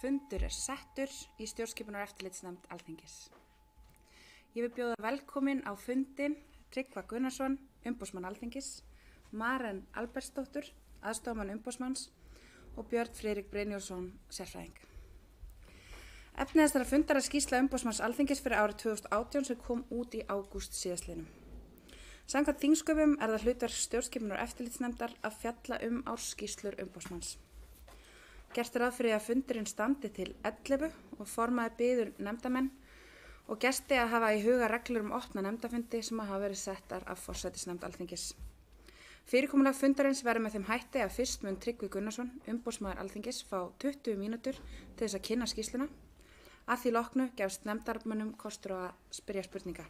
Fundur settur í stjórnskipunar- og eftirlitsnefnd Alþingis. Ég vil bjóða velkomin á fundinn Tryggva Gunnarsson, umboðsmann Alþingis, Maren Albertsdóttur, aðstoðarmann umboðsmanns og Björn Friðrik Brynjólfsson, sérfræðing. Efni þessara fundar er skýrsla umboðsmanns Alþingis fyrir árið 2018 sem kom út í ágúst síðastliðnum. Samkvæmt þingsköpum er það hlutverk stjórnskipunar- og eftirlitsnefndar að fjalla ársskýrslur umboðsmanns. Gert er ráð fyrir að fundurinn standi til 11 og formaður biður nefndamenn og gesti að hafa í huga reglur opna nefndafundi sem hafa verið settar af forsætisnefnd Alþingis. Fyrirkomulag fundarins verður með þeim hætti að fyrst mun Tryggvi Gunnarsson, umboðsmaður Alþingis, fá 20 mínútur til þess að kynna skýrsluna. Að því loknu gefst nefndarmönnum kostur á að spyrja spurninga.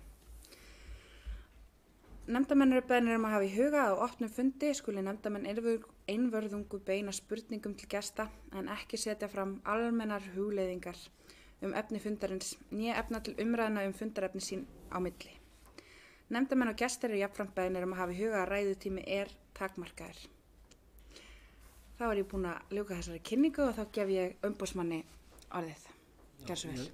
Nefndamenn eru beðnir að hafa í huga að á opnum fundi skuli nefndamenn einvörðungu beina spurningum til gesta en ekki setja fram almennar hugleiðingar efni fundarins né efna til umræðna fundarefni sín á milli. Nefndamenn og gestir eru jafnframt beðnir að hafa í huga að ræðutími er takmarkaður. Þá er ég búin að ljúka þessari kynningu og þá gef ég umboðsmanni orðið. Gjörðu svo vel.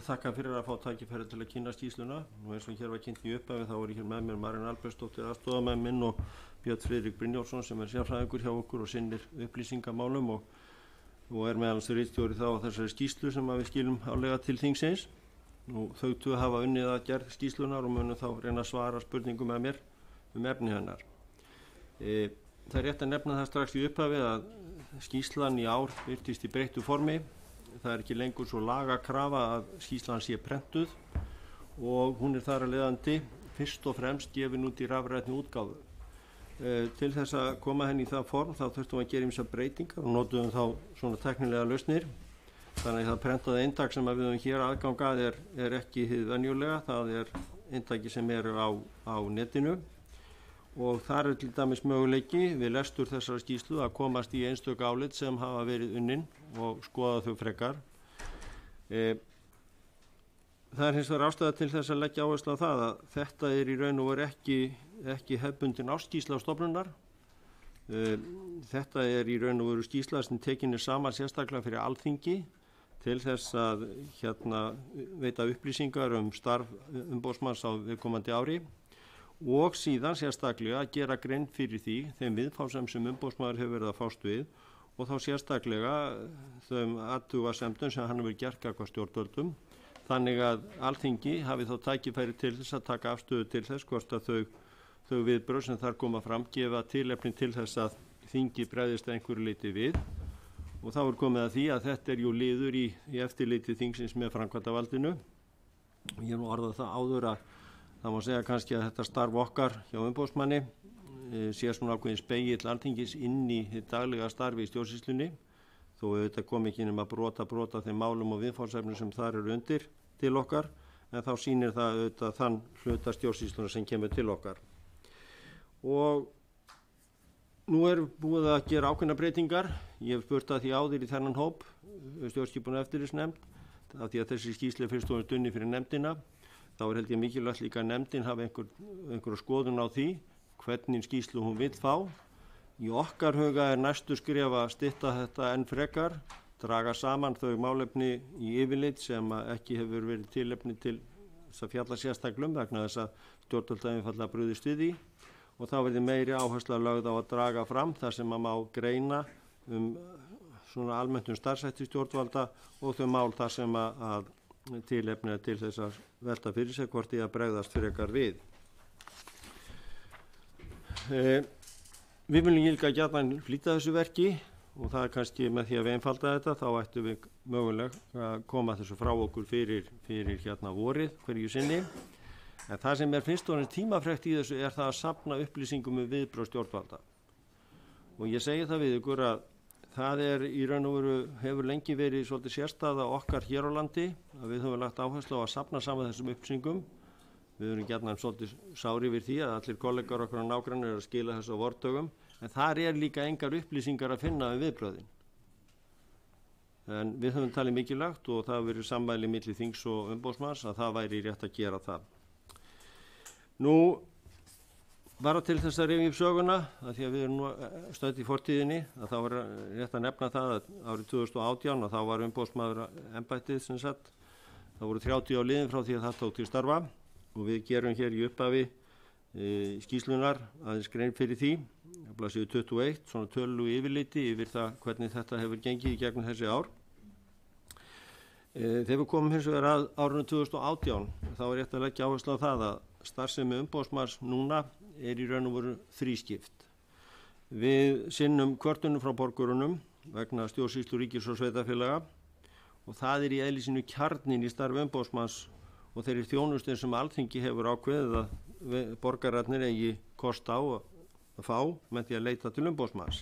Þakka fyrir að fá tækifæri til að kynna skýrsluna. Nú eins og hér var kynnt í upphafi þá er hér með mér Maren Albertsdóttir, aðstoðarmaður minn, og Björn Friðrik Brynjólfsson sem er sérfræðingur hjá okkur og sinnir upplýsingamálum og er meðal annars ritstjóri þá á þessari skýrslu sem við skilum álega til þingsins. Nú þau tvö hafa unnið að gerð skýrslunar og munum þá reyna að svara spurningum með mér efni hennar. Það er rétt að nefna það strax í upphafi að skýrslan í ár birtist í breyttu formi. Það er ekki lengur svo lagakrafa að skýrslan sé prentuð og hún er þar að leiðandi fyrst og fremst gefin út í rafrænni útgáfu. Til þess að koma henni í það form þá þurftum við að gera ýmsar breytingar og notuðum þá svona teknilega lausnir. Þannig að það prentaða eintak sem við höfum hér aðgangað er ekki hið venjulega, það er eintaki sem eru á netinu og þar er til dæmis möguleiki við lestur þessara skýrslu að komast í einstök álit sem hafa verið unnin og skoða þau frekar. Það er hins vegar ástæða til þess að leggja áherslu á það að þetta er í raun og veru ekki hefðbundin ársskýrsla á stofnunar. Þetta er í raun og veru skýrsla sem tekin er saman sérstaklega fyrir Alþingi til þess að veita upplýsingar starf umboðsmanns á viðkomandi ári og síðan sérstaklega að gera grein fyrir þeim viðfangsefnum sem umboðsmaður hefur verið að fást við og þá sérstaklega þeim athugasemdum sem hann hefur gert gagnvart stjórnvöldum, þannig að Alþingi hafi þá tækifæri til þess að taka afstöðu til þess hvort að þau viðbrögð sem þar koma fram gefa tilefni til þess að þingi bregðist einhverju leyti við. Og þá er komið að því að þetta er jú liður í eftirliti þingsins með framkvæmdarvaldinu. Ég hef nú orðað það áður að það má segja kannski að þetta starf okkar hjá umboðsmanni sé svona ákveðin spegill Alþingis inn í hið daglega starfi í stjórnsýslunni, þó auðvitað kom ekki nema brota þeim málum og viðfangsefnum sem þar eru undir til okkar, en þá sýnir það auðvitað þann hluta stjórnsýsluna sem kemur til okkar. Og nú er búið að gera ákveðnar breytingar. Ég hef spurt að því áður í þennan hóp, stjórnskipunar- og eftirlitsnefnd, af því að þessi skýrsla fyrst og fremst unnin fyrir nefndina. Þá er held ég mikilvægt líka að nefndin hafi einhverja skoðun á því hvernig skýrslu hún vill fá. Í okkar huga er næstu skref að stytta þetta enn frekar, draga saman þau málefni í yfirlit sem ekki hefur verið tilefni til þess að fjalla sérstaklega vegna þess að stjórnvöld einfaldlega brugðist við því. Og þá verði meiri áhersla lögð á að draga fram þar sem má greina svona almennt starfshætti stjórnvalda og þau mál þar sem að tilefni til þess að velta fyrir sig hvort í að bregðast frekar við. Við viljum líka gjarnan flýta þessu verki og það er kannski með því að við einfalda þetta þá ættum við mögulega að koma þessu frá okkur fyrir vorið hverju sinni. En það sem fyrst og fremst tímafrekt í þessu er það að safna upplýsingum viðbrögð stjórnvalda. Og ég segi það við ykkur að það í raun og veru hefur lengi verið svolítið sérstaða okkar hér á landi að við höfum lagt áherslu á að safna saman þessum upplýsingum. Við erum gjarnan svolítið sári yfir því að allir kollegar okkar á nágrannar eru að skila þessu á vordögum, en þar líka engar upplýsingar að finna viðbrögðin. En við höfum talið mikilvægt og það hefur verið sammæli milli þings og umboðsmanns að það væri rétt að gera það. Nú, bara til þess að rifja upp söguna, að því að við erum nú stödd í fortíðinni, að þá var rétt að nefna það að árið 2018 og þá var umboðsmaður embættið sem sagt, það voru 30 á liðin frá því að það tók til starfa og við gerum hér í upphafi skýrslunar aðeins grein fyrir því, blaðsíðu 21, svona tölulegu yfirliti yfir það hvernig þetta hefur gengið í gegnum þessi ár. Þegar við komum hins vegar að árinu 2018, þá er rétt að leggja áherslu á það að starfsemi umboðsmanns núna er í raun og veru þrískipt. Við sinnum kvörtunum frá borgurunum vegna stjórnsýslu ríkis og sveitarfélaga og það er í eðli sínu kjarnin í starfi umboðsmanns og þeirri þjónustu sem Alþingi hefur ákveðið að borgararnir eigi kost á að fá með því að leita til umboðsmanns.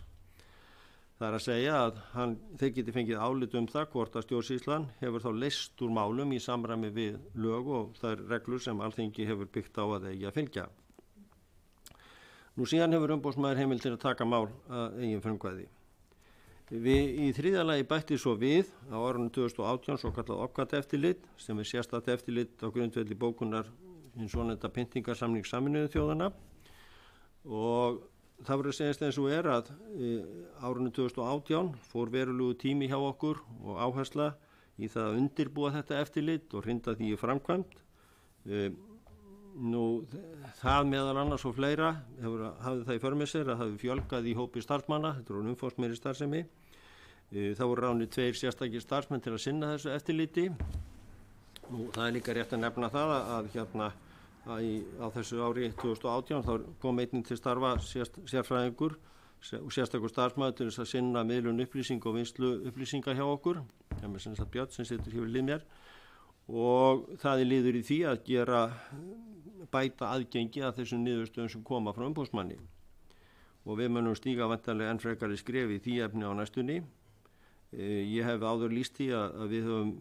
Það er að segja að þeir geti fengið álit það hvort að stjórnsýslan hefur þá leyst úr málum í samræmi við lög og þær reglur sem Alþingi hefur byggt á að eigi að fylgja. Nú síðan hefur umboðsmaður heimild til að taka mál að eigin frumkvæði. Við í þriðja lagi bætti svo við á árinu 2018 svo kallað OPCAT-eftirlit sem er sérstakt eftirlit á grundvelli bókunar hins svonefnda pyntingarsamnings Sameinuðu þjóðanna og það verður að segjast eins og að árinu 2018 fór verulegu tími hjá okkur og áhersla í það að undirbúa þetta eftirlit og hrinda því í framkvæmd. Nú það meðal annars og fleira hafði það í för með sér að hafi fjölgað í hópi starfsmanna, þetta voru umfangsmeiri starfsemi. Það voru ráðnir 2 sérstakir starfsmenn til að sinna þessu eftirliti. Nú það er líka rétt að nefna það að á þessu ári 2018 þá kom einnig til starfa sérfræðingur og sérstakur starfsmaður til þess að sinna miðlun upplýsinga og vinnslu upplýsinga hjá okkur, sem er sem sagt Björn sem situr hér við hlið mér og það er liður í því að bæta aðgengi að þessum niðurstöðum sem koma frá umboðsmanni og við munum stíga væntanlega enn frekari skref í því efni á næstunni. Ég hef áður lýst því að við höfum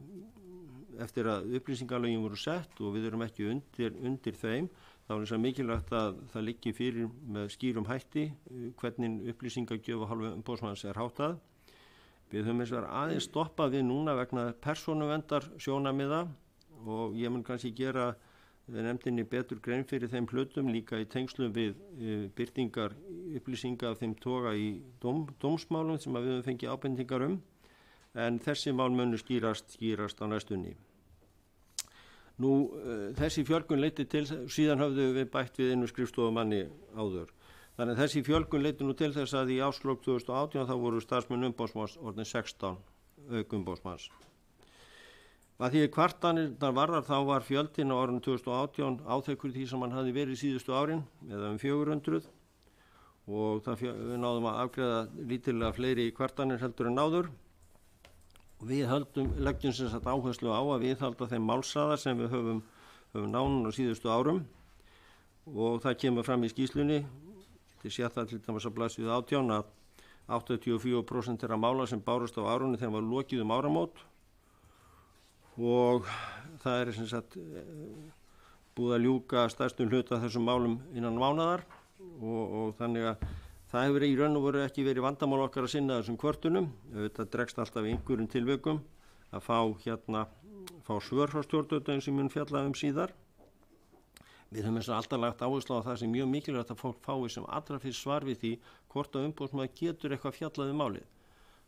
eftir að upplýsingalögin voru sett og við erum ekki undir þeim, þá er þess að mikilvægt að það liggi fyrir með skýrum hætti hvernig upplýsingagjöf og hálfu umboðsmanns er háttað. Við höfum eins og aðeins stoppað við núna vegna persónuverndar sjónarmiða og ég mun kannski gera nefndinni betur grein fyrir þeim hlutum líka í tengslum við birtingar upplýsinga af þeim toga í dómsmálum sem við höfum fengið ábendingar en þessi mál munu skýrast á næstunni. Nú þessi fjölgun leiddi til, síðan höfðu við bætt við einu skrifstofumanni áður. Þannig að þessi fjölgun leiddi nú til þess að í árslok 2018 þá voru starfsmenn umboðsmanns orðin 16 auk umboðsmanns. Að því kvartanirnar varðar þá var fjöldin á árinu 2018 áþekkur því sem hann hafði verið síðustu árin eða 400 og við náðum að afgreiða lítillega fleiri kvartanir heldur en áður. Við leggjum sem sagt áherslu á að viðhalda þeim málshraða sem við höfum náð á síðustu árum og það kemur fram í skýrslunni. Þið sé það til dæmis að blaðsíðu 18 að 84% þeirra mála sem bárust á árunni þegar var lokið áramót og það er sem sagt búið að ljúka stærstum hluta þessum málum innan mánaðar og þannig að það hefur í raun og veru ekki verið vandamál okkar að sinna þessum kvörtunum. Þetta dregst alltaf í einhverjum tilvikum að fá svör frá stjórnvöldum sem mun fjalla síðar. Við höfum alltaf lagt áherslu á það sem mjög mikilvægt að fólk fái sem allra fyrst svar við því hvort að umboðsmaður getur eitthvað fjallað málið.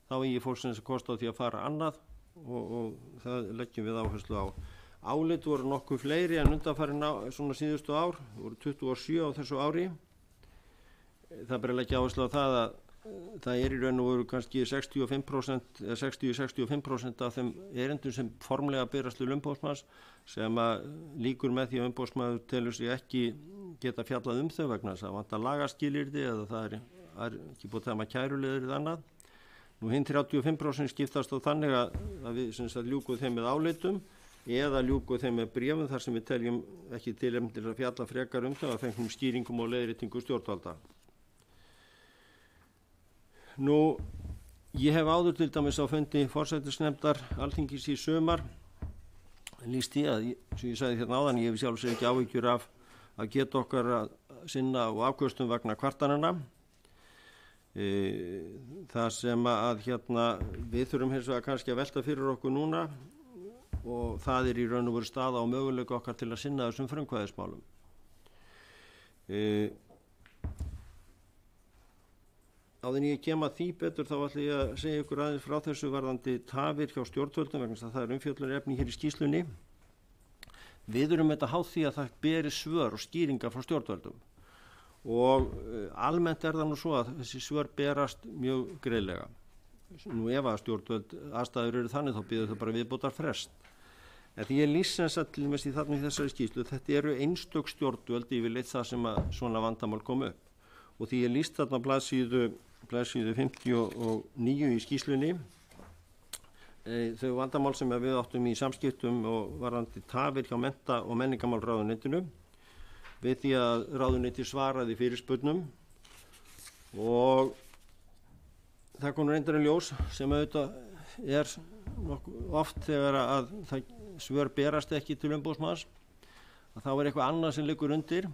Þá eigi fólk sem kost á því að fara annað og það leggjum við áherslu á. Álit voru nokkuð fleiri en undanfarin svona síðustu ár, voru 27 á þessu ári. Það ber að leggja áherslu á það að það er í raun og veru kannski 60-65% af þeim erindum sem formlega berast til umboðsmanns sem líkur með því að umboðsmaður telur sig ekki geta fjallað þau vegna þess að vantar lagaskilyrði eða það er ekki búið það með kæruleiðir eða annað. Nú hinn 35% skiptast á þannig að við sem sagt ljúkum þeim með álitum eða ljúkum þeim með bréfum þar sem við teljum ekki tilefni til að fjalla frekar þau að fengnum skýringum og leiðréttingu stjórnvalda. Nú, ég hef áður til dæmis á fundi forsætisnefndar Alþingis í sumar lýst því að, sem ég sagði hérna áðan, ég hef sjálfsög ekki áhyggjur af að geta okkar að sinna og afkvöstum vegna kvartanana. Það sem að við þurfum hins vegar kannski að velta fyrir okkur núna og það er í raun og veru staða og möguleika okkar til að sinna þessum frumkvæðismálum. áður en ég kem að því betur þá ætla ég að segja ykkur aðeins frá þessu varðandi tafir hjá stjórnvöldum vegna þess að það umfjöllunarefni hér í skýrslunni. Við erum þetta háð því að það beri svör og skýringar frá stjórnvöldum og almennt það nú svo að þessi svör berast mjög greiðlega. Nú ef að stjórnvöld aðstæður eru þannig þá býður þau bara viðbótar frest. En því ég lýst sem sagt til dæmis í þessari skýrslu, þetta eru einstök stjórnvöld yfirleitt það sem að svona vandamál kom upp. Og því ég lýst þarna blaðsíðu 59 í skýrslunni, þau vandamál sem við áttum í samskiptum og varðandi tafir hjá mennta- og menningarmálráðuneytinu, við því að ráðuneyti svaraði fyrirspurnum og það kom reyndar í ljós sem auðvitað oft þegar að það svör berast ekki til umboðsmanns að þá eitthvað annað sem liggur undir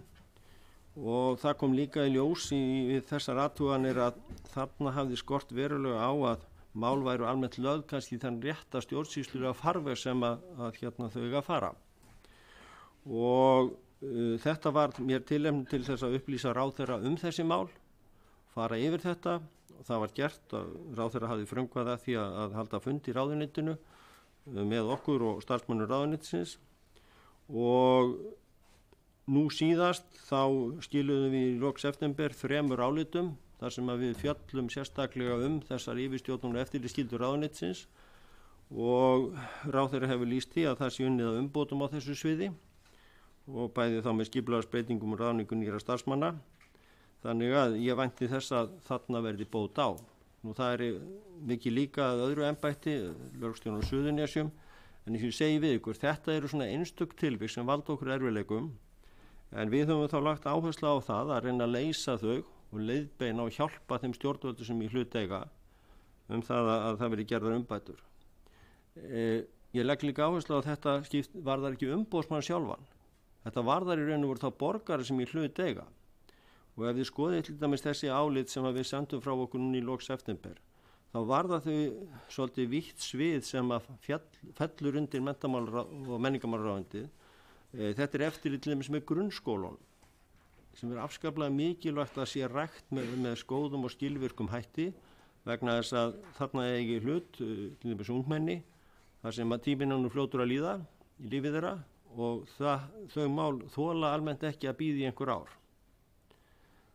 og það kom líka í ljós við þessar athuganir að þarna hafði skort verulega á að mál væru almennt lögð kannski þann rétta stjórnsýslulega farveg sem að hérna þau eiga að fara og þetta var mér tilefni til þess að upplýsa ráðherra þessi mál, fara yfir þetta og það var gert að ráðherra hafði frumkvæði að því að halda fund í ráðuneytinu með okkur og starfsmönnum ráðuneytisins og nú síðast þá skiluðum við í lok september 3 álitum þar sem að við fjöllum sérstaklega þessar yfirstjórnum og eftirlitsskyldur ráðuneytisins og ráðherra hefur lýst því að það sé unnið að umbótum á þessu sviði og bæði þá með skipulagsbreytingum og ráðningu nýra starfsmanna. Þannig að ég vænti þess að þarna verði bót á. Nú það mikið líka að öðru embætti, lögreglustjóranum á Suðurnesjum, en ég segi við ykkur, þetta eru svona einstök tilvik sem valda okkur erfiðleikum, en við höfum þá lagt áherslu á það að reyna að leysa þau og leiðbeina og hjálpa þeim stjórnvöldum sem í hlut eiga það að það verði gerðar umbætur. Ég legg líka áherslu á að þetta varðar ekki umboðsmann sjálfan. Þetta varðar í raun og veru þá borgari sem í hlut eiga. Og ef þið skoðið til dæmis þessi álit sem við sendum frá okkur núna í lok september, þá varða þau svolítið vítt svið sem að fellur undir menntamála- og menningarmálaráðuneytið. Þetta eftirlit til dæmis með grunnskólanum, sem afskaplega mikilvægt að sé rækt með skóðum og skilvirkum hætti, vegna þess að þarna eigi hlut, til dæmis ungmenni, þar sem að tíminn er nú fljótur að líða í lífið þeirra, og þau mál þola almennt ekki að bíða í einhver ár.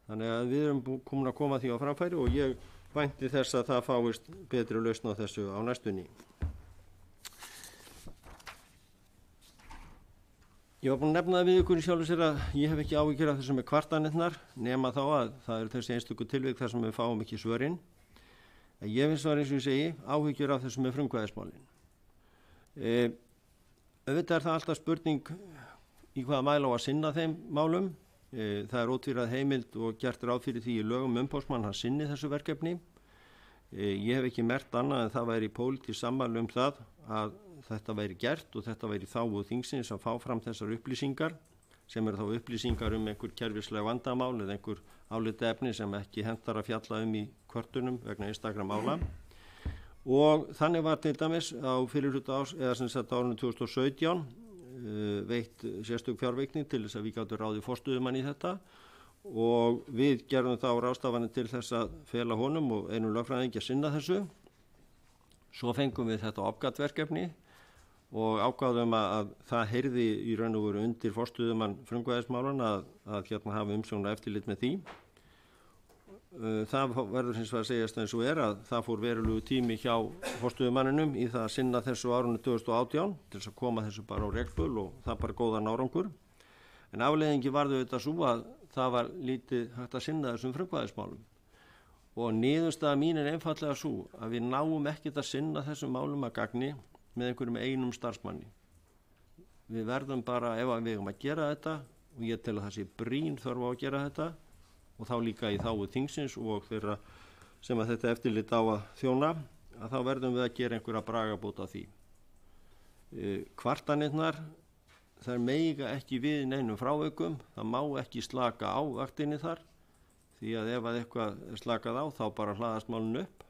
Þannig að við erum komin að koma því á framfæri og ég vænti þess að það fáist betri lausn á þessu á næstunni. Ég var búin að nefna það við ykkur í sjálfu sér að ég hef ekki áhyggjur af þessu með kvartanirnar nema þá að það eru þessi einstöku tilvik þar sem við fáum ekki svörin. En ég finnst það eins og ég segi áhyggjur af þessu með frumkvæðismálin. Auðvitað það alltaf spurning í hvaða mæli á að sinna þeim málum. Það er ótvíræð heimild og gert ráð fyrir því í lögum umboðsmann hann sinni þessu verkefni. Ég hef ekki merkt annað en það væri pólitískt sammála það að þetta væri gert og þetta væri þágu þingsins að fá fram þessar upplýsingar sem eru þá upplýsingar einhver kerfislega vandamál eða einhver álitaefni sem ekki hentar að fjalla í kvörtunum vegna einstakra mála. Og þannig var til dæmis á fyrirhluta árs, eða sem sagt árinu 2017 veitt sérstök fjárveikning til þess að við gátum ráðið forstöðumann í þetta og við gerðum þá ráðstafanir til þess að fela honum og einum lögfræðingi að sinna þessu. Svo fengum við þetta opgatverkefni og ákváðum að það heyrði í raun og veru undir forstöðumann frumkvæðismálan að hérna hafa umsjón og eftirlit með því. Það verður hins vegar að segjast eins og að það fór verulegu tími hjá forstöðumanninum í það að sinna þessu árunni 2018 til þess að koma þessu bara á reglböl og það bara góðan árangur. En afleiðingi varðu þetta svo að það var lítið hægt að sinna þessum frumkvæðismálum. Og niðurstaða mín einfallega svo að við náum ekkert að sinna þessum málum að gagni með einhverjum einum starfsmanni. Við verðum bara, ef við eigum að gera þetta, og ég tel að það sé brýn þörf á að gera þetta, og þá líka í þágu þingsins og þeirra sem að þetta eftirlit á að þjóna, að þá verðum við að gera einhverja bragarbót á því. Kvartanirnar, þær mega ekki við neinum frávikum, það má ekki slaka á vaktinni þar, því að ef að eitthvað er slakað á, þá bara hlaðast málun upp.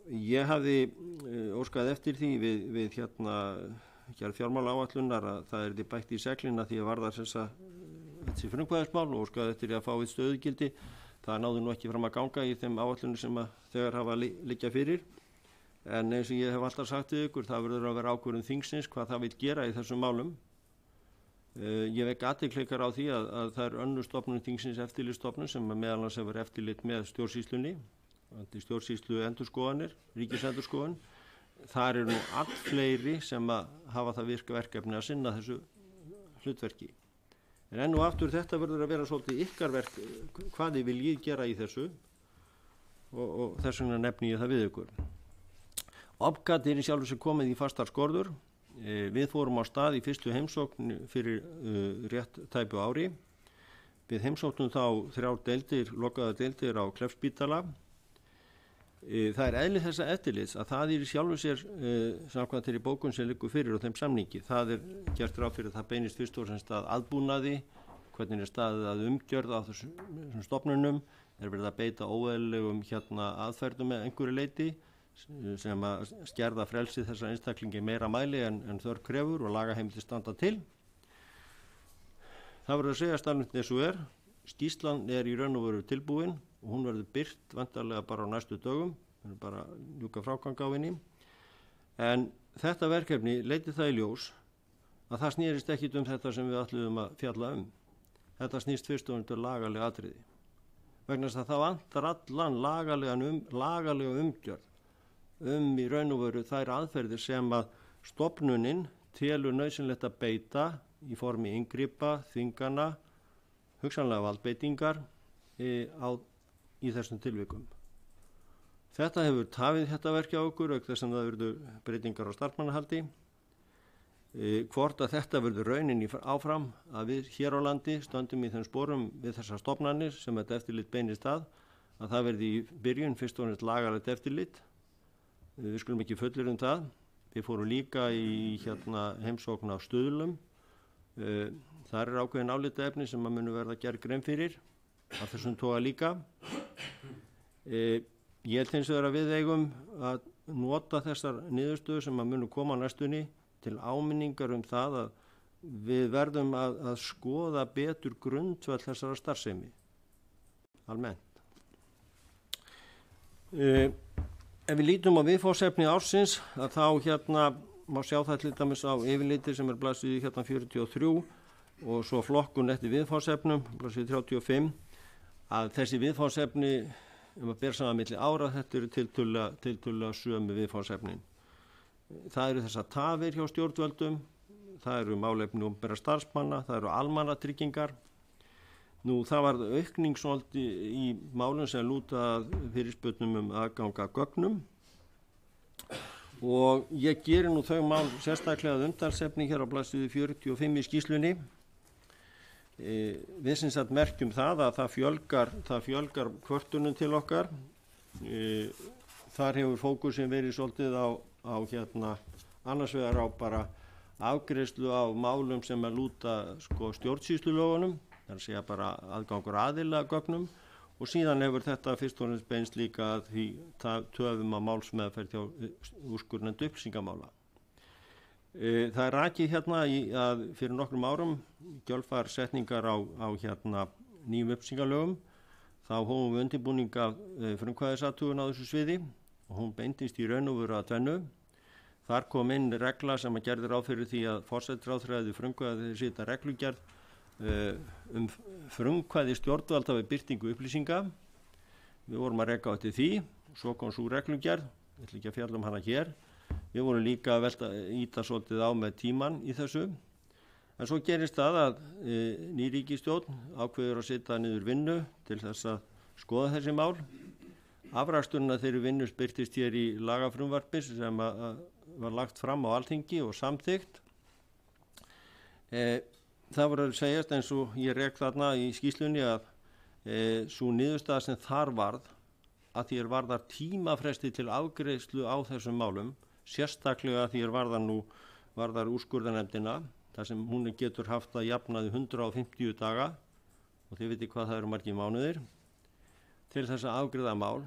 Ég hafði óskað eftir því við gerð fjármálaáætlunar að það er bætt í seglina því að varðar þessi frumkvæðismál og óskaði eftir að fá eitt stöðugildi Það náði nú ekki fram að ganga í þeim áætlunum sem þegar hafa liggja fyrir. En eins og ég hef alltaf sagt við ykkur, það verður að vera ákvörðun þingsins hvað það vil gera í þessum málum. Ég vek athygli á því að það er önnur stofnun þingsins eftirlitsstofnun sem meðal annars hefur eftirlit með stjórnsýslunni, stjórnsýslu endurskoðanir, ríkisendurskoðun. Það nú allfleiri sem að hafa það verkefni að sinna þessu hlutverki. En enn og aftur þetta verður að vera svolítið ykkar verk, hvað þið viljið gera í þessu og þess vegna nefni ég það við ykkur. OPCAT í sjálfu sér komið í fastar skorður. Við fórum á stað í fyrstu heimsókn fyrir rétt tæpu ári. Við heimsóknum þá 3 deildir, lokaðar deildir á Kleppsspítala. Það er eðli þessa eftirlits að það í sjálfu sér samkvæmt þeirri bókun sem liggur fyrir og þeim samningi. Það gert ráð fyrir að það beinist fyrst og fremst að aðbúnaði, hvernig staðið að umgjörð á þessum stofnunum, verið að beita óeðlilegum aðferðum með einhverju leyti sem að skerða frelsi þessa einstaklingi meira mæli en þörf krefur og lagaheimildir standa til. Það verður að segja staðnum eins og skýrslan í raun og veru tilbúin og hún verður birt vantarlega bara á næstu dögum, bara ljúka frágang á henni. En þetta verkefni leiddi það í ljós að það snýrist ekkit þetta sem við ætluðum að fjalla Þetta snýst fyrst og fremst lagalega atriði. Vegna þess að það vantar allan lagalega umgjörð í raun og veru þær aðferðir sem að stofnunin telur nauðsynlegt að beita í formi inngripa, þvingana, hugsanlega valdbeitingar í þessum tilvikum. Þetta hefur tafið þetta verki á okkur auk þess að það verður breytingar á starfsmannahaldi. Hvort að þetta verður raunin áfram að við hér á landi stöndum í þeim sporum við þessar stofnanir sem þetta eftirlit beinist að það verði í byrjun fyrst og fremst lagalegt eftirlit. Við skulum ekki fullir það. Við fórum líka í heimsókn á Stuðlum. Þar ákveðin álitaefni sem að munu verða gerð grein fyrir af þessum toga líka. Ég held hins vegar að við eigum að nota þessar niðurstöður sem að munu koma á næstunni til áminningar það að við verðum að skoða betur grundvöll þessara starfsemi almennt. Ef við lítum á viðfangsefni ársins að þá má sjá það til dæmis á yfirliti sem blaðsíðu 43 og svo flokkun eftir viðfangsefnum blaðsíðu 35 að þessi viðfangsefni að ber saman milli ára þetta eru tiltölulega sömu viðfangsefnin. Það eru þessar tafir hjá stjórnvöldum, það eru málefni opinberra starfsmanna, það eru almannatryggingar. Það var aukning svolítið í málum sem lúta fyrirspurnum aðgang að gögnum og ég geri þau mál sérstaklega að umtalsefni hér á blaðsíðu 45 í skýrslunni. Við sem sagt merkjum það að það fjölgar kvörtunum til okkar. Þar hefur fókusin verið svolítið á annars vegar á bara afgreiðslu á málum sem að lúta stjórnsýslulögunum, það að segja bara aðgangur aðila gögnum og síðan hefur þetta fyrst og fremst beinst líka að því töfum á málsmeðferð hjá úrskurðarnefnd upplýsingamála. Það er rakið að fyrir nokkrum árum gjölfar setningar á nýjum upplýsingalögum þá hófum við undirbúning af frumkvæðisathugun á þessu sviði og hún beindist í raun og veru að tvennu. Þar kom inn regla sem að gerði ráð fyrir því að forsætisráðherra hefði frumkvæði setja reglugerð frumkvæði stjórnvalda við birtingu upplýsinga. Við vorum að reka á eftir því, svo kom svo reglugerð, ég ætla ekki að fjalla hana hér. Við vorum líka að íta svolítið á með tíman í þessu. En svo gerist það að ný ríkisstjórn ákveður að setja niður vinnu til þess að skoða þessi mál. Afraksturinn af þeirri vinnu birtist hér í lagafrumvarpi sem var lagt fram á Alþingi og samþykkt. Það var að segjast eins og ég rek þarna í skýrslunni að sú niðurstaða sem þar varð að því varðar tímafresti til afgreiðslu á þessum málum, sérstaklega að því varðar úrskurðarnefndina, þar sem hún getur haft að jafnaði 150 daga og þið viti hvað það eru margir mánuðir til þess að afgreiða mál.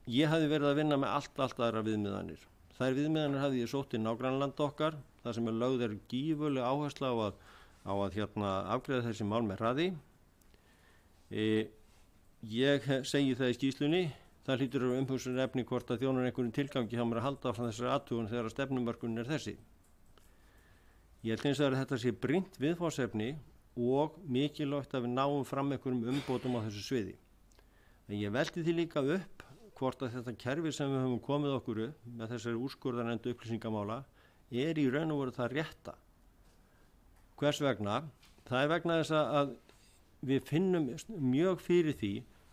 Ég hafði verið að vinna með allt aðra viðmiðanir. Þær viðmiðanir hafði ég sótt í nágrannalanda okkar, þar sem lögð gífurleg áhersla á að afgreiða þessi mál með hraði. Ég segi það í skýrslunni, það hlýtur umhugsunarefni hvort að þjónar einhverjum tilgangi hjá mér að halda frá þessari athugun þegar stefnumörkunin er þessi. Ég held eins að þetta sé brýnt viðfangsefni og mikilvægt að við náum fram einhverjum umbótum á þessu sviði. En ég velti því líka upp hvort að þetta kerfi sem við höfum komið okkur upp með þessari úrskurðarnefndu upplýsingamála er í raun og veru það rétta. Hvers vegna? Það er vegna þess að við finnum mjög fyrir því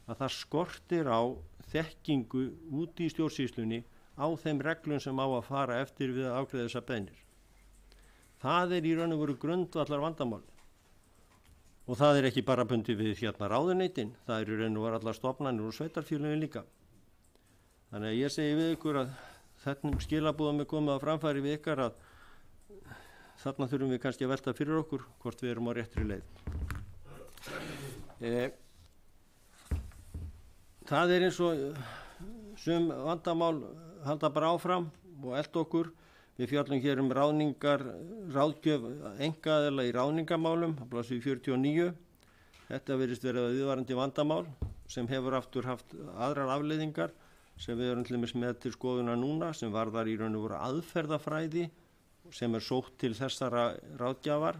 að það skortir á þekkingu út í stjórnsýslunni á þeim reglum sem á að fara eftir við að ákveða þessar beiðnir. Það er í raun og veru grundvallar vandamál. Og það er ekki bara bundið við ráðuneytin, það er í raun og veru allar stofnanir og sveitarfélögin líka. Þannig að ég segi við ykkur að þessum skilabúðum er komið að framfæri við ykkar að þarna þurfum við kannski að velta fyrir okkur hvort við erum á réttri leið. Það er eins og sum vandamál halda bara áfram og elda okkur. Við fjallum hér ráðgjöf einkaaðila í ráðningamálum, á blaðsíðu 49. Þetta virðist verið viðvarandi vandamál sem hefur aftur haft aðrar afleiðingar sem við erum til dæmis með til skoðunar núna, sem varðar í raun og veru aðferðafræði sem er sótt til þessara ráðgjafar,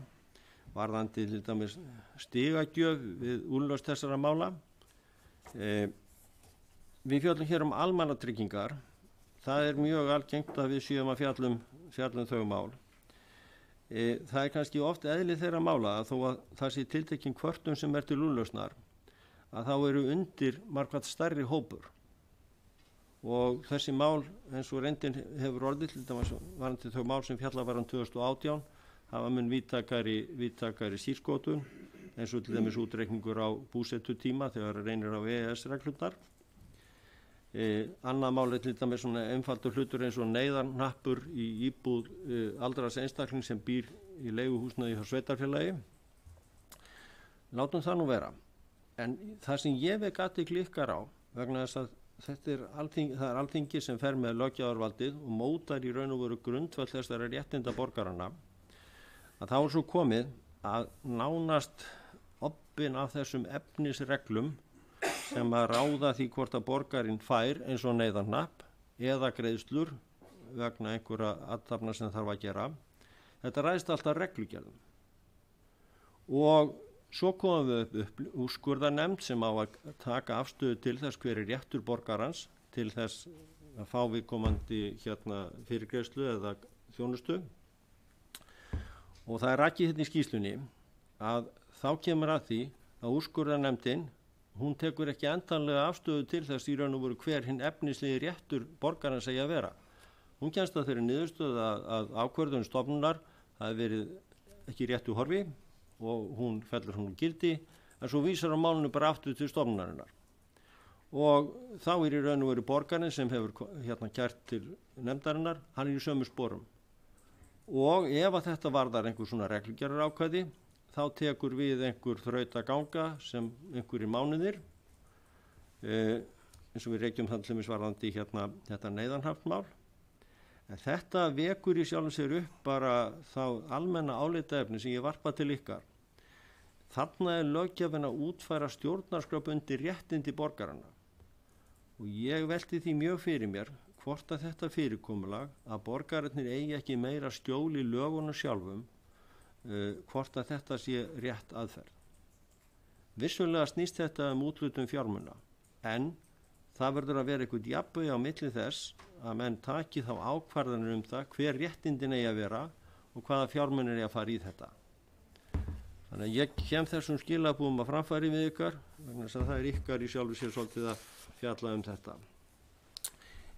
varðandi til dæmis stigagjöf við úrlausn þessara mála. Við fjallum hér almannatryggingar. Það er mjög algengt að við séum að fjallum þau mál. Það er kannski oft eðli þeirra mála að þó að það sé tiltekin kvörtun sem er til úrlausnar, að þá eru undir margvægt stærri hópur. Og þessi mál, eins og reyndin hefur orðið, til dæmis varandi þau mál sem fjallað var 2018, hafa mun víðtækari sýrskotun, eins og til dæmis útreikningur á búsetutíma þegar reynir á EES-reglurnar. Annað mál er til dæmis svona einfaldur hlutur eins og neyðarhnappur í íbúð aldraðs einstakling sem býr í leiguhúsnæði hjá sveitarfélagi. Látum það nú vera. En það sem ég vek athygli ykkar á, vegna þess að það er Alþingi sem fer með löggjafarvaldið og mótar í raun og veru grundvöll þessara réttinda borgaranna, að þá er svo komið að nánast obbin af þessum efnisreglum sem að ráða því hvort að borgarinn fær eins og neyðarhnapp eða greiðslur vegna einhverja athafna sem þarf að gera. Þetta ræðst alltaf reglugerðum. Og svo komum við upp úrskurðarnefnd sem á að taka afstöðu til þess hver er réttur borgarans til þess að fá viðkomandi fyrirgreiðslu eða þjónustu. Og það er rakið hérna í skýrslunni að þá kemur að því að úrskurðarnefndin, hún tekur ekki endanlega afstöðu til þess í raun og veru hver hinn efnislegi réttur borgarans eigi að vera. Hún kemst að þeirri niðurstöðu að ákvörðun stofnunar hafi verið ekki réttu horfi og hún fellur hún gildi, en svo vísar á málinu bara aftur til stofnunarinnar. Og þá er í raun og veru borgarinn sem hefur kært til nefndarinnar, hann er í sömu sporum. Og ef að þetta varðar einhver svona reglugerðarákvæði, þá tekur við einhver þrautaganga sem einhverjir mánuðir, eins og við reykjum þannig sem við svarðandi þetta neyðarhnappmál. En þetta vekur í sjálfum sér upp bara þá almenna álitaefni sem ég varpa til ykkar. Þarna er löggjafinn að útfæra stjórnarskrárbundin réttindi borgaranna. Og ég velti því mjög fyrir mér hvort að þetta fyrirkomulag að borgararnir eigi ekki meira skjól í lögunum sjálfum, hvort að þetta sé rétt aðferð. Vissulega snýst þetta úthlutun fjármuna, en það verður að vera eitthvað jafnvægi á milli þess að menn taki þá ákvarðanir það hver réttindin eigi að vera og hvaða fjármunir eigi að fara í þetta. Þannig að ég kem þessum skilabúðum að framfæri við ykkar, vegna þess að það er ykkar í sjálfu sér svolítið að fjalla þetta.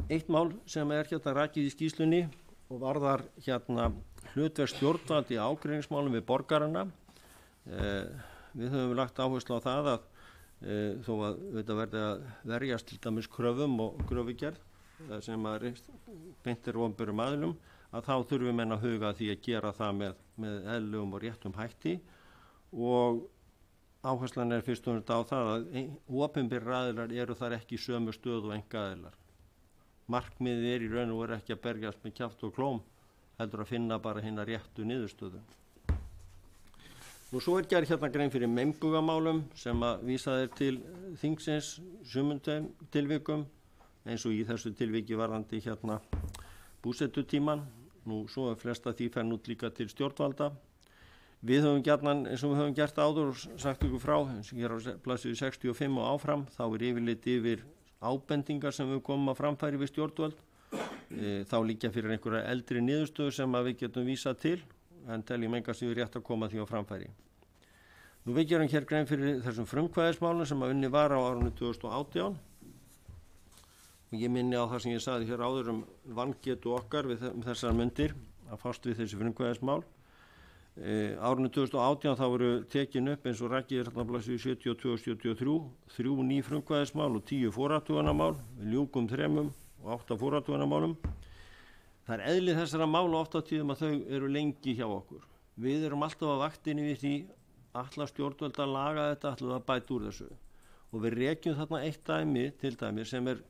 Eitt mál sem er rakið í skýrslunni og varðar hlutverk stjórnvalds í ágreiningsmálum við borgarana. Við höfum lagt áherslu á það að þó að þetta verði að verjast til dæmis kröfum og kröfugerð sem að beint er opinberum aðilum, að þá þurfum menn að huga því að gera það með eðlilegum og réttum hætti, og áherslan er fyrst og fremst á það að opinberir aðilar eru þar ekki í sömu stöðu og einkaaðilar. Markmiðið er í raun og veru ekki að berjast með kjaft og klóm, heldur að finna bara hina réttu niðurstöðu. Svo gerð hérna grein fyrir meinbugamálum sem að vísað til þingsins sumum tilvikum eins og í þessu tilviki varðandi hérna búsetutíman. Svo flesta því fer nút líka til stjórnvalda. Við höfum gjarnan, eins og við höfum gert áður og sagt ykkur frá, eins og hér á blaðsíðu 65 og áfram, þá yfirlit yfir ábendingar sem við komum að framfæri við stjórnvöld. Þá líka fyrir einhverja eldri niðurstöðu sem að við getum vísað til, en teljum enga síður rétt að koma því á framfæri. Við gerum hér grein fyrir þessum frumkvæðismálum sem að unni var á árinu 2018. Og ég minni á það sem ég sagði hér áður vangetu okkar við þessar mundir að fást við þessi frumkvæðismál. Árinu 2018 þá voru tekin upp eins og rakið hérna blaðsíðu 72 og 73, 3 ný frumkvæðismál og 10 forathugunarmál, við ljúkum 3 og 8 forathugunarmálum. Það er eðli þessara mála oft á tíðum að þau eru lengi hjá okkur. Við erum alltaf á vaktinni við því ætla stjórnvöld að laga þetta, ætla að bæta úr þessu. Og við rekjum þarna eitt dæmi til dæmi sem er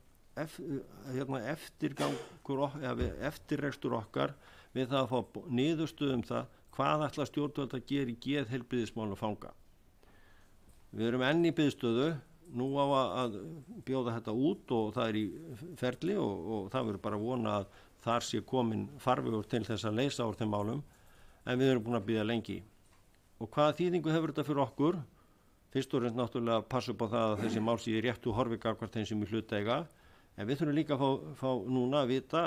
eftirrekstur okkar við það að fá niðurstöðu það hvað ætla stjórnvöld að gera í geðheilbrigðismálum fanga. Við erum enn í biðstöðu, nú á að bjóða þetta út og það er í ferli og það verður bara vona að þar sé komin farvegur til þess að leysa úr þeim málum, en við erum búin að bíða lengi. Og hvaða þýðingu hefur þetta fyrir okkur? Fyrst og fremst náttúrulega að passa upp á það að þessi mál sé í réttu horfi gagnvart þeim sem í hlut eiga, en við þurfum líka að fá núna að vita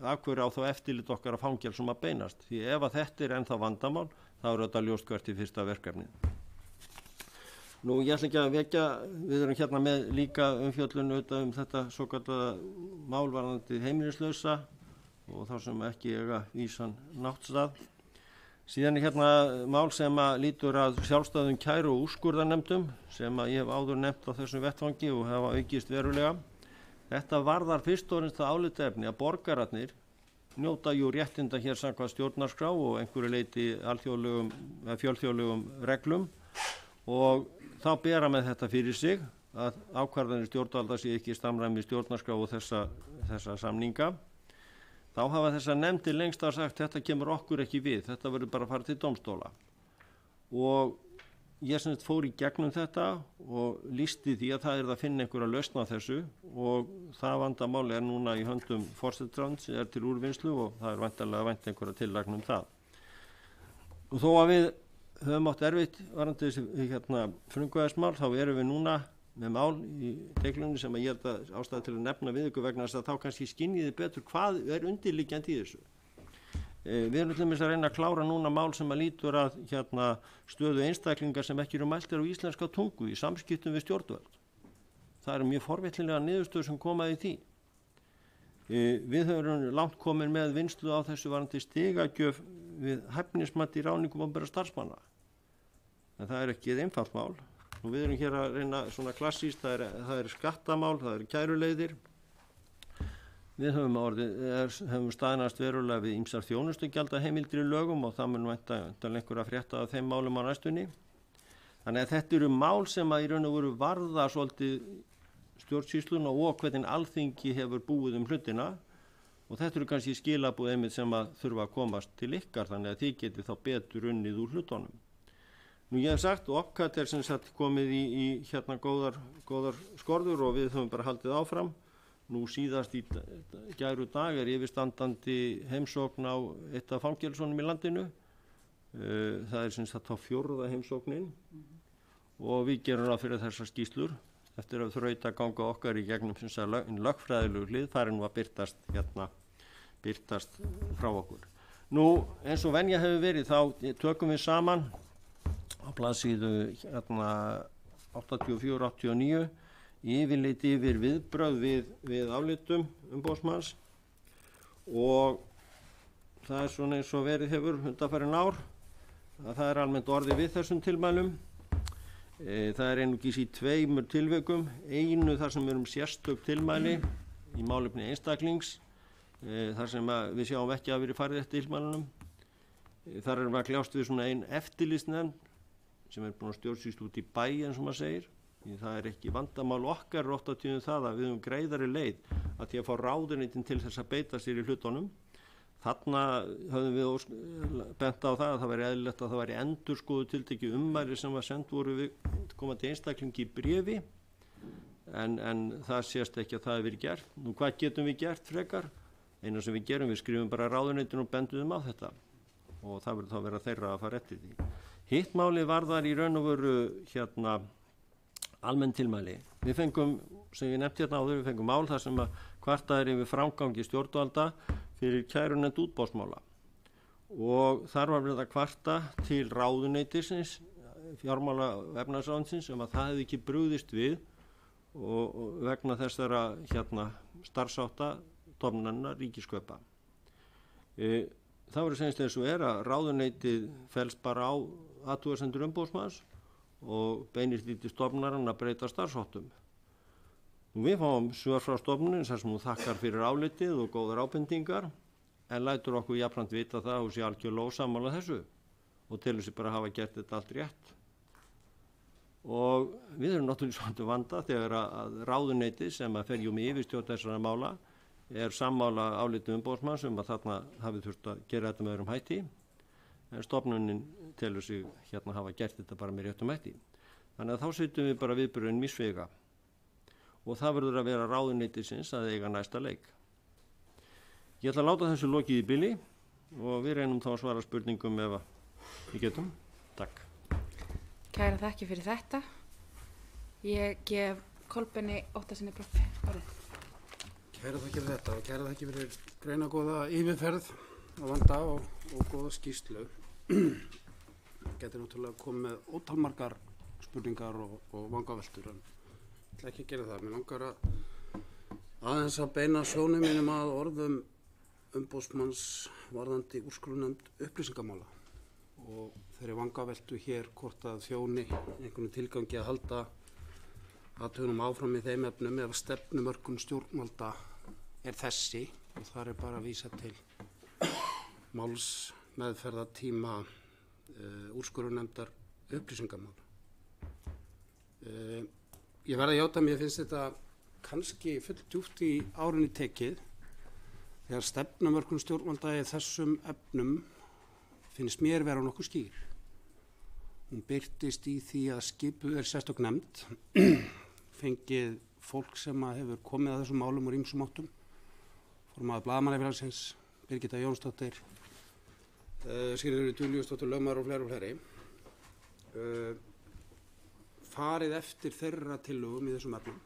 af hverju á þá eftirlit okkar að fangelsum að beinast. Því ef að þetta er ennþá vandamál, þá er þetta ljóst hvert í fyrsta verkefni. Ég ætla ekki að vekja, við erum hérna með líka umfjöllun þetta svo kallaða málvarðandi heimilislausa og þá sem ekki eiga vísan náttstað. Síðan er hérna mál sem að lítur að sjálfstæðum kæru og úrskurðarnefndum sem að ég hef áður nefnt á þessum vettvangi og hafa aukist verulega. Þetta varðar fyrst og fremst það álitaefni að borgararnir njóta réttinda hér samkvæmt stjórnarskrá og einhverju leyti fjölþjóðlegum reglum og þá bera með þetta fyrir sig að ákvarðanir stjórnvalda sé ekki í samræmi stjórnarskrá og þessa samninga. Þá hafa þessar nefndir lengst að sagt þetta kemur okkur ekki við, þetta verður bara að fara til dómstóla. Og ég fór í gegnum þetta og lýsti því að það er að finna einhverja lausn á þessu og það vandamáli er núna í höndum forsætisráðuneytis er til úrvinnslu og það er væntanlega vænt einhverja tillagn það. Og þó að við höfum átt erfitt varðandi þessi frumkvæðismál þá erum við núna með mál í deiglunni sem að ég held að ástæða til að nefna við ykkur vegna þess að þá kannski skynjiði betur hvað er undirliggjandi í þessu. Við erum til dæmis að reyna að klára núna mál sem að lítur að stöðu einstaklingar sem ekki eru mæltir á íslenska tungu í samskiptum við stjórnvöld. Það eru mjög forvitnilega niðurstöður sem komaði í því. Við höfum langt komin með vinnslu á þessu varðandi stigagjöf við hæfnismat í ráðningum opinberra starfsmanna. En það er ekki einfalt mál. Og við erum hér að reyna svona klassíst, það er skattamál, það eru kæruleiðir. Við höfum staðnast verulega við ýmsar þjónustugjaldaheimildir í lögum og það mun væntanlega einhverja frétta af þeim málum á næstunni. Þannig að þetta eru mál sem að í raun og veru varða svolítið stjórnsýsluna og hvernig Alþingi hefur búið hlutina og þetta eru kannski skilaboð einmitt sem að þurfa að komast til ykkar þannig að þið getið þá betur unnið úr hlutunum. Ég hef sagt okkar er sem sagt komið í góðar skorður og við höfum bara haldið áfram. Nú síðast í gæru dag er yfirstandandi heimsókn á eitt af fangelsunum í landinu. Það er sem sagt á 4. heimsóknin og við gerum það fyrir þessar skýrslur eftir að þrauta ganga okkar í gegnum sem sagt lögfræðilegu hlið þar er nú að birtast frá okkur. Nú eins og venja hefur verið þá tökum við saman á blaðsíðu 84-89 yfirlit yfir viðbrögð við álitum umboðsmanns og það er svona eins og verið hefur undanfarin ár að það er almennt orðið við þessum tilmælum. Það er einungis í 2 tilvikum, einu þar sem sérstök tilmæli í málefni einstaklings, þar sem við sjáum ekki að verið farið eftir tilmælunum. Þar erum við að kljást við svona ein eftirlitsnefnd sem er búin að stjórnsýslu út í bæ eins og maður segir. Það er ekki vandamál okkar oft á tíðum það að við höfum greiðari leið að því að fá ráðuneytin til þess að beita sér í hlutunum. Þarna höfðum við bent á það að það væri eðlilegt að það væri endurskoðuð tiltekið ummæli sem var send voru við komandi einstaklingi í bréfi en það sést ekki að það hefur verið gert. Nú hvað getum við gert frekar? Eina sem við gerum, við skrifum bara ráðuneytinu og bendum á þetta og það verður þá að vera þeirra að fara eftir því. Hitt máli var þar í raun og veru almenn tilmæli. Við fengum, sem ég nefndi hérna áður, við fengum mál þar sem að kvartaðir yfir framgangi stjórnvalda fyrir kærunefnd útboðsmála og þar var verið að kvarta til ráðuneytisins, fjármála og efnahagsráðuneytisins að það hefði ekki brugðist við og vegna þessara starfshátta stofnanna ríkiskaupa. Það voru senst eins og að ráðuneytið fellst bara á athugasemdir umboðsmanns og beinir því til stofnarinn að breyta starfsháttum. Við fáum svör frá stofnunin þar sem hún þakkar fyrir álitið og góðar ábendingar en lætur okkur jafnframt vita það að hún sé algjörlega ósammála þessu og telur sig bara hafa gert þetta allt rétt. Og við erum náttúrulega svolítið vanda þegar að ráðuneyti sem að ferjum í yfirstjórn þessara mála sammála álitið umboðsmanns að þarna hafi þurft að gera þetta með öðrum hætti en stofnunin telur sig hafa gert þetta bara með réttum hætti. Þannig að þá setjum við bara viðburðin misvega og það verður að vera ráðuneytisins að eiga næsta leik. Ég ætla að láta þessu lokið í bili og við reynum þá að svara spurningum ef við getum. Takk. Kæra þakki fyrir þetta. Ég gef Kolbeini Óttarssyni Proppi orðið. Kæra þakki fyrir þetta og kæra þakki fyrir greinagóða yfirferð á vanda og góða skýrslu. Gæti náttúrulega komið með ótalmargar spurningar og vangaveltur en ég ætla ekki að gera það. Mér langar aðeins að beina sjónum mínum að orðum umboðsmanns varðandi úrskurðarnefnd upplýsingamála og þeirri vangaveltu hér hvort að þjóni einhvern tilgangi að halda athugunum áfram í þeim efnum ef stefnumörkun stjórnvalda þessi og þar bara að vísa til málsmeðferðartíma úrskurðarnefndar upplýsingamála. Ég verð að játa mér finnst þetta kannski fulldjúpt í árunni tekið þegar stefnumörkun stjórnvalda í þessum efnum finnst mér vera nokkuð skýr. Hún birtist í því að skipuð sérstök nefnd, fengið fólk sem hefur komið að þessum málum úr ýmsum áttum, formaður Blaðamannafélagsins, Birgitta Jónsdóttir, Sigríður Júlíusdóttir lögmaður og fleiri. Farið eftir þeirra tillögum í þessum efnum,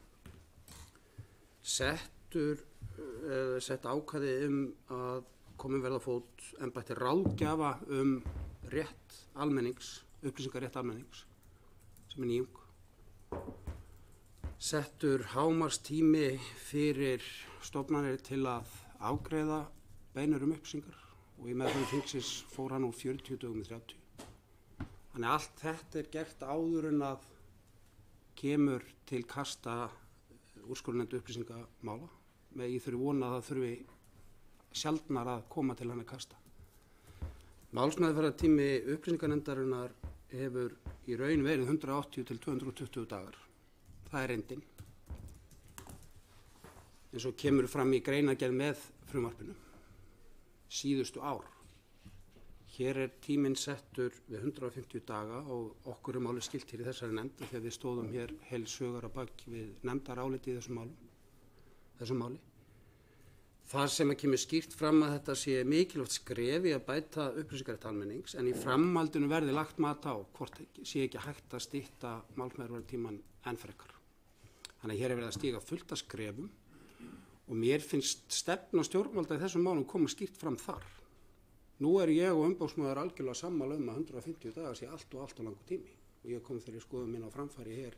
sett ákvæði að komin verða á fót embætti ráðgjafa rétt almennings, upplýsingarétt almennings, sem nýjung. Settur hámarkstími fyrir stofnanir til að afgreiða beiðnir upplýsingar og í meðferð þingsins fór hann úr 40 dögum í 30. Þannig allt þetta gert áður en að kemur til kasta úrskurðarnefnd upplýsingamála með í þurfi vona að það þurfi sjaldnar að koma til hann að kasta. Málsmeðferðartími upplýsinganefndarinnar hefur í raun verið 180 til 220 dagar. Það reyndin. Eins og kemur fram í greinargerð með frumvarpinu síðustu ár. Hér tíminn settur við 150 daga og okkur máli skilt hér í þessari nefnd þegar við stóðum hér heilsögur að baki við nefndaráliti í þessu máli. Það sem kemur skýrt fram að þetta sé mikilvægt skref í að bæta upplýsingarétt almennings en í framhaldinu verði lagt mat á hvort sé ekki hægt að stytta málsmeðferðartímann enn frekar. Þannig að hér verið að stíga fullt af skrefum og mér finnst stefna stjórnvalda í þessum málum koma skýrt fram þar. Nú ég og umboðsmaður algjörlega sammála að 150 dagar sé allt og langur tími og ég kom þeirri skoðun mín á framfæri hér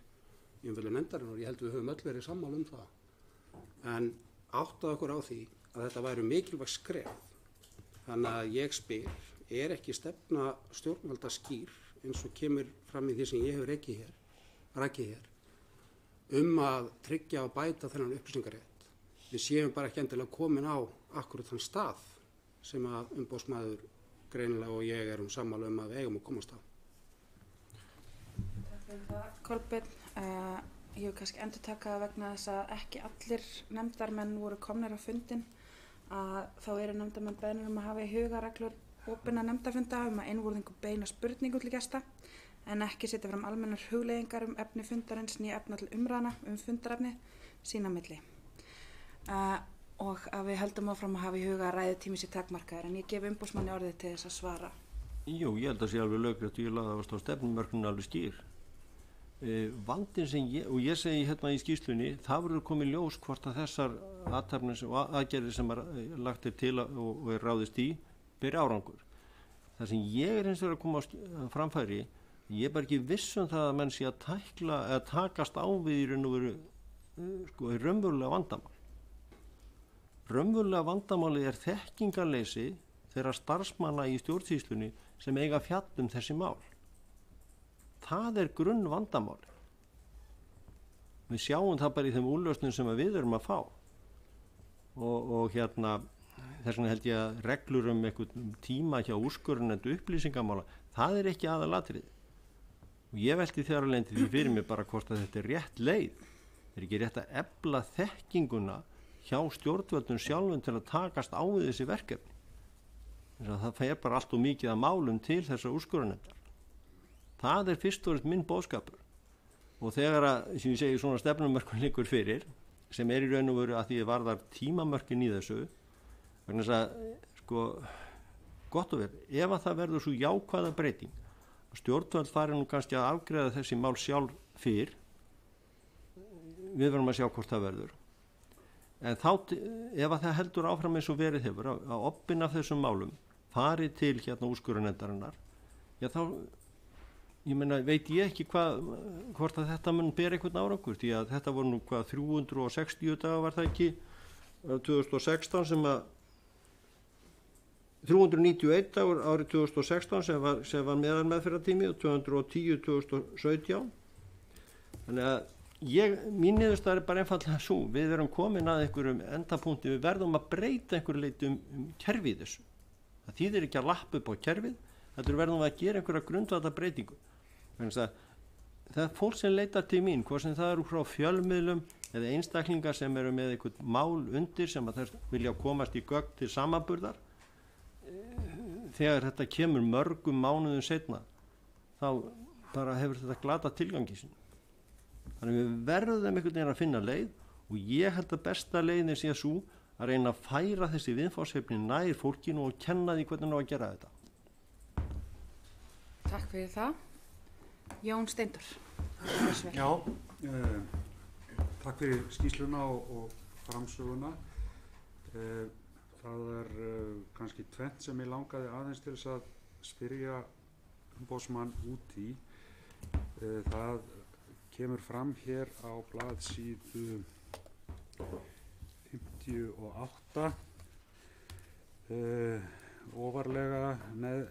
í umfjöllun nefndarinnar og ég held við höfum öll verið sammála það. En áttað okkur á því að þetta væru mikilvægt skref. Þannig að ég spyr, ekki stefna stjórnvalda skýr eins og kemur fram í því sem ég hef rakið hér að tryggja og bæta þennan upplýsingarétt. Við séum bara ekki endilega komin á akkurat þann stað sem að umboðsmaður greinilega og ég sammála að við eigum að komast á. Takk fyrir það, Kolbeinn. Ég vil kannski endurtaka vegna þess að ekki allir nefndarmenn voru komnir á fundinn að þá eru nefndarmenn beðnir að hafa í huga reglur opinna nefndarfunda að einvörðingu beina spurningu til gesta en ekki setja fram almennar hugleiðingar efni fundarins né efna til umræðna fundarefni sín á milli. Og að við höldum áfram að hafa í huga að ræðutími sé takmarkaður en ég gef umboðsmanni orðið til þess að svara. Jú, ég held að sé alveg löglegt og ég laði að á stefnumörkun alveg skýr. Vandinn sem ég segi hérna í skýrslunni, það verður komið ljós hvort að þessar athafnir og aðgerðir sem lagt til og ráðist í beri árangur. Það sem ég hins vegar að koma á framfæri, ég er bara ekki viss það að menn sé að takast á við í raun og veru raunverulega vandamál. Raunverulega vandamáli er þekkingarleysi þeirra starfsmanna í stjórnsýslunni sem eiga fjall þessi mál. Það er grunn vandamáli. Við sjáum það bara í þeim úrlausnum sem við erum að fá. Og þess vegna held ég að reglur einhvern tíma hjá úrskurðarnefnd upplýsingamála, það er ekki aðalatriði. Og ég velti þegar að lendi því fyrir mig bara hvort að þetta er rétt leið. Það er ekki rétt að efla þekkinguna hjá stjórnvöldum sjálfum til að takast á við þessi verkefni. Þess að það fer bara allt og mikið að málum til þessar úrskurðarnefndar. Það er fyrst og fremst minn boðskapur. Og þegar að, sem ég segi, svona stefnumörkun liggur fyrir, sem er í raun og veru að því varðar tímamörkin í þessu, vegna þess að, gott og vel, ef að það verður svo jákvæða breyting, stjórnvöld fari nú kannski að afgreiða þessi mál sjálf fyrr, við verðum að sjá hvort það verður. En þá, ef að það heldur áfram eins og verið hefur, að obbin af þessum málum fari til úrskurðarnefndarinnar, já þá, ég meina, veit ég ekki hvort að þetta mun bera einhvern árangur, því að þetta voru nú 360 dagar var það ekki 2016 sem að 391 dagar árið 2016 sem var meðal meðferðartími og 210 2017. Þannig að mín niðurstaða er bara einfaldlega svo, við erum komin að einhverjum endapunkti, við verðum að breyta einhverju leyti kerfið þessu. Það þýðir ekki að lappa upp á kerfið, þetta verðum að gera einhverja grundvallar breytingu. Það er fólk sem leitar til mín, hvað sem það eru frá fjölmiðlum eða einstaklingar sem eru með einhvern mál undir sem að þeir vilja komast í gögn til samanburðar. Þegar þetta kemur mörgum mánuðum seinna, þá bara hefur þetta glata tilgangi sín. Þannig við verðum einhvern veginn að finna leið og ég held að besta leiðin sé svo að reyna að færa þessi viðfangsefni nær fólkinu og kenna því hvernig ná að gera þetta. Takk fyrir það. Jón Steindór. Já, takk fyrir skýrsluna og framsöguna. Það er kannski tvennt sem ég langaði aðeins til þess að spyrja umboðsmann út í. Það kemur fram hér á blaðsíðu 58 ofarlega,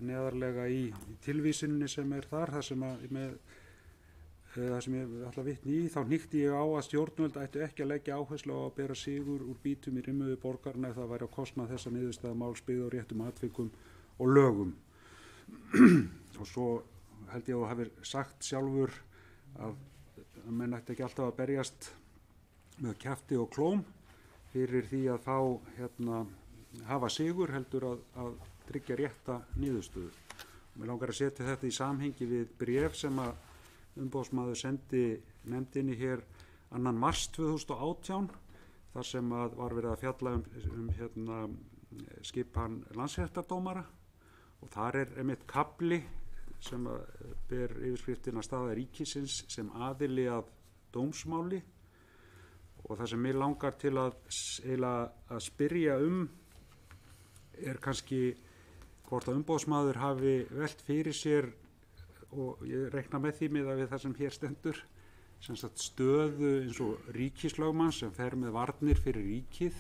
neðarlega í tilvísinni sem er þar, það sem ég ætla að vitna í, þá hnykkti ég á að stjórnvöld ættu ekki að leggja áherslu á að bera sigur úr bítum í rimmuðu borgarna ef það væri á kostnað þessa niðurstaða máls byggð á réttum atvikum og lögum. Og svo held ég að þú hafir sagt sjálfur að menn ætti ekki alltaf að berjast með kjafti og klóm fyrir því að fá hafa sigur heldur að tryggja rétta niðurstöðu. Mér langar að setja þetta í samhengi við bréf sem að umboðsmaður sendi nefndinni hér 2. mars 2018 þar sem að var verið að fjalla skipan landsréttardómara og þar er einmitt kafli sem ber yfirskriftina staða ríkisins sem aðili að dómsmáli og það sem mér langar til að spyrja er kannski hvort að umboðsmaður hafi velt fyrir sér og ég reikna með því miðað við það sem hér stendur sem sagt stöðu eins og ríkislögmann sem fer með varnir fyrir ríkið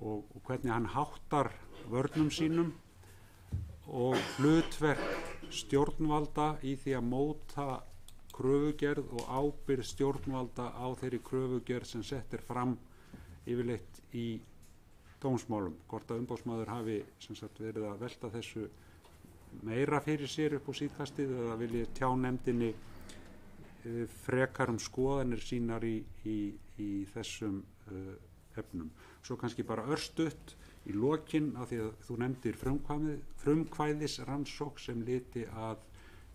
og hvernig hann háttar vörnum sínum og hlutverk stjórnvalda í því að móta kröfugerð og ábyrgð stjórnvalda á þeirri kröfugerð sem sett er fram yfirleitt í dómsmálum. Hvort að umboðsmaður hafi sem sagt verið að velta þessu meira fyrir sér upp á síðkastið eða vilji tjá nefndinni frekar skoðanir sínar í þessum efnum. Svo kannski bara örstutt í lokin af því að þú nefndir frumkvæðisrannsókn sem liti að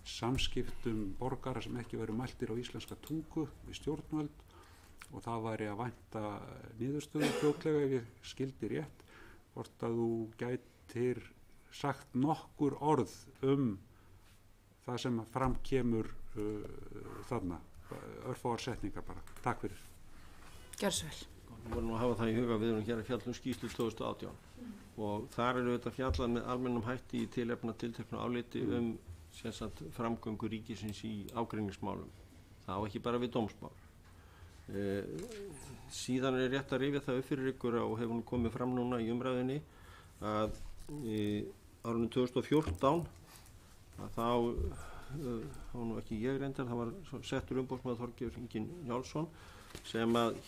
samskiptum borgara sem ekki veru mæltir á íslenska tungu við stjórnvöld og það væri að vænta niðurstöðu fljótlega ef ég skildi rétt, hvort að þú gætir sagt nokkur orð það sem fram kemur þarna, örfáar setningar bara. Takk fyrir. Gjörðu svo vel. Við vorum að hafa það í huga, við erum hér að fjalla skýrslu 2018 og þar eru þetta fjallað með almennum hætti í tilefna tilteknu áliti framgöngu ríkisins í ágreiningsmálum. Það á ekki bara við dómsmál. Síðan er rétt að rifja það upp fyrir ykkur og hefur komið fram núna í umræðinni að árinu 2014 að þá nú ekki ég reyndar, það var settur umboðsmaður Þorgeir Ingi Njálsson sem að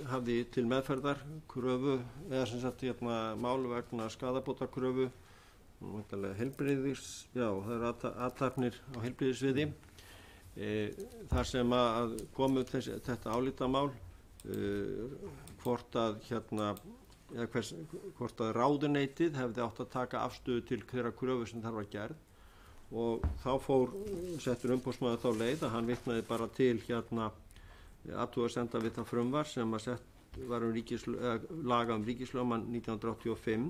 hafði til meðferðar kröfu eða sem sagt mál vegna skaðabótakröfu heilbrigðis, já það eru athafnir á heilbrigðissviði þar sem að komu þetta álitamál hvort að hvort að ráðuneytið hefði átt að taka afstöðu til þeirra kröfu sem þar var gerð og þá settur umboðsmaður þá leið að hann vitnaði bara til athugasemda við það frumvarp sem að sett var laga ríkislögmann 1985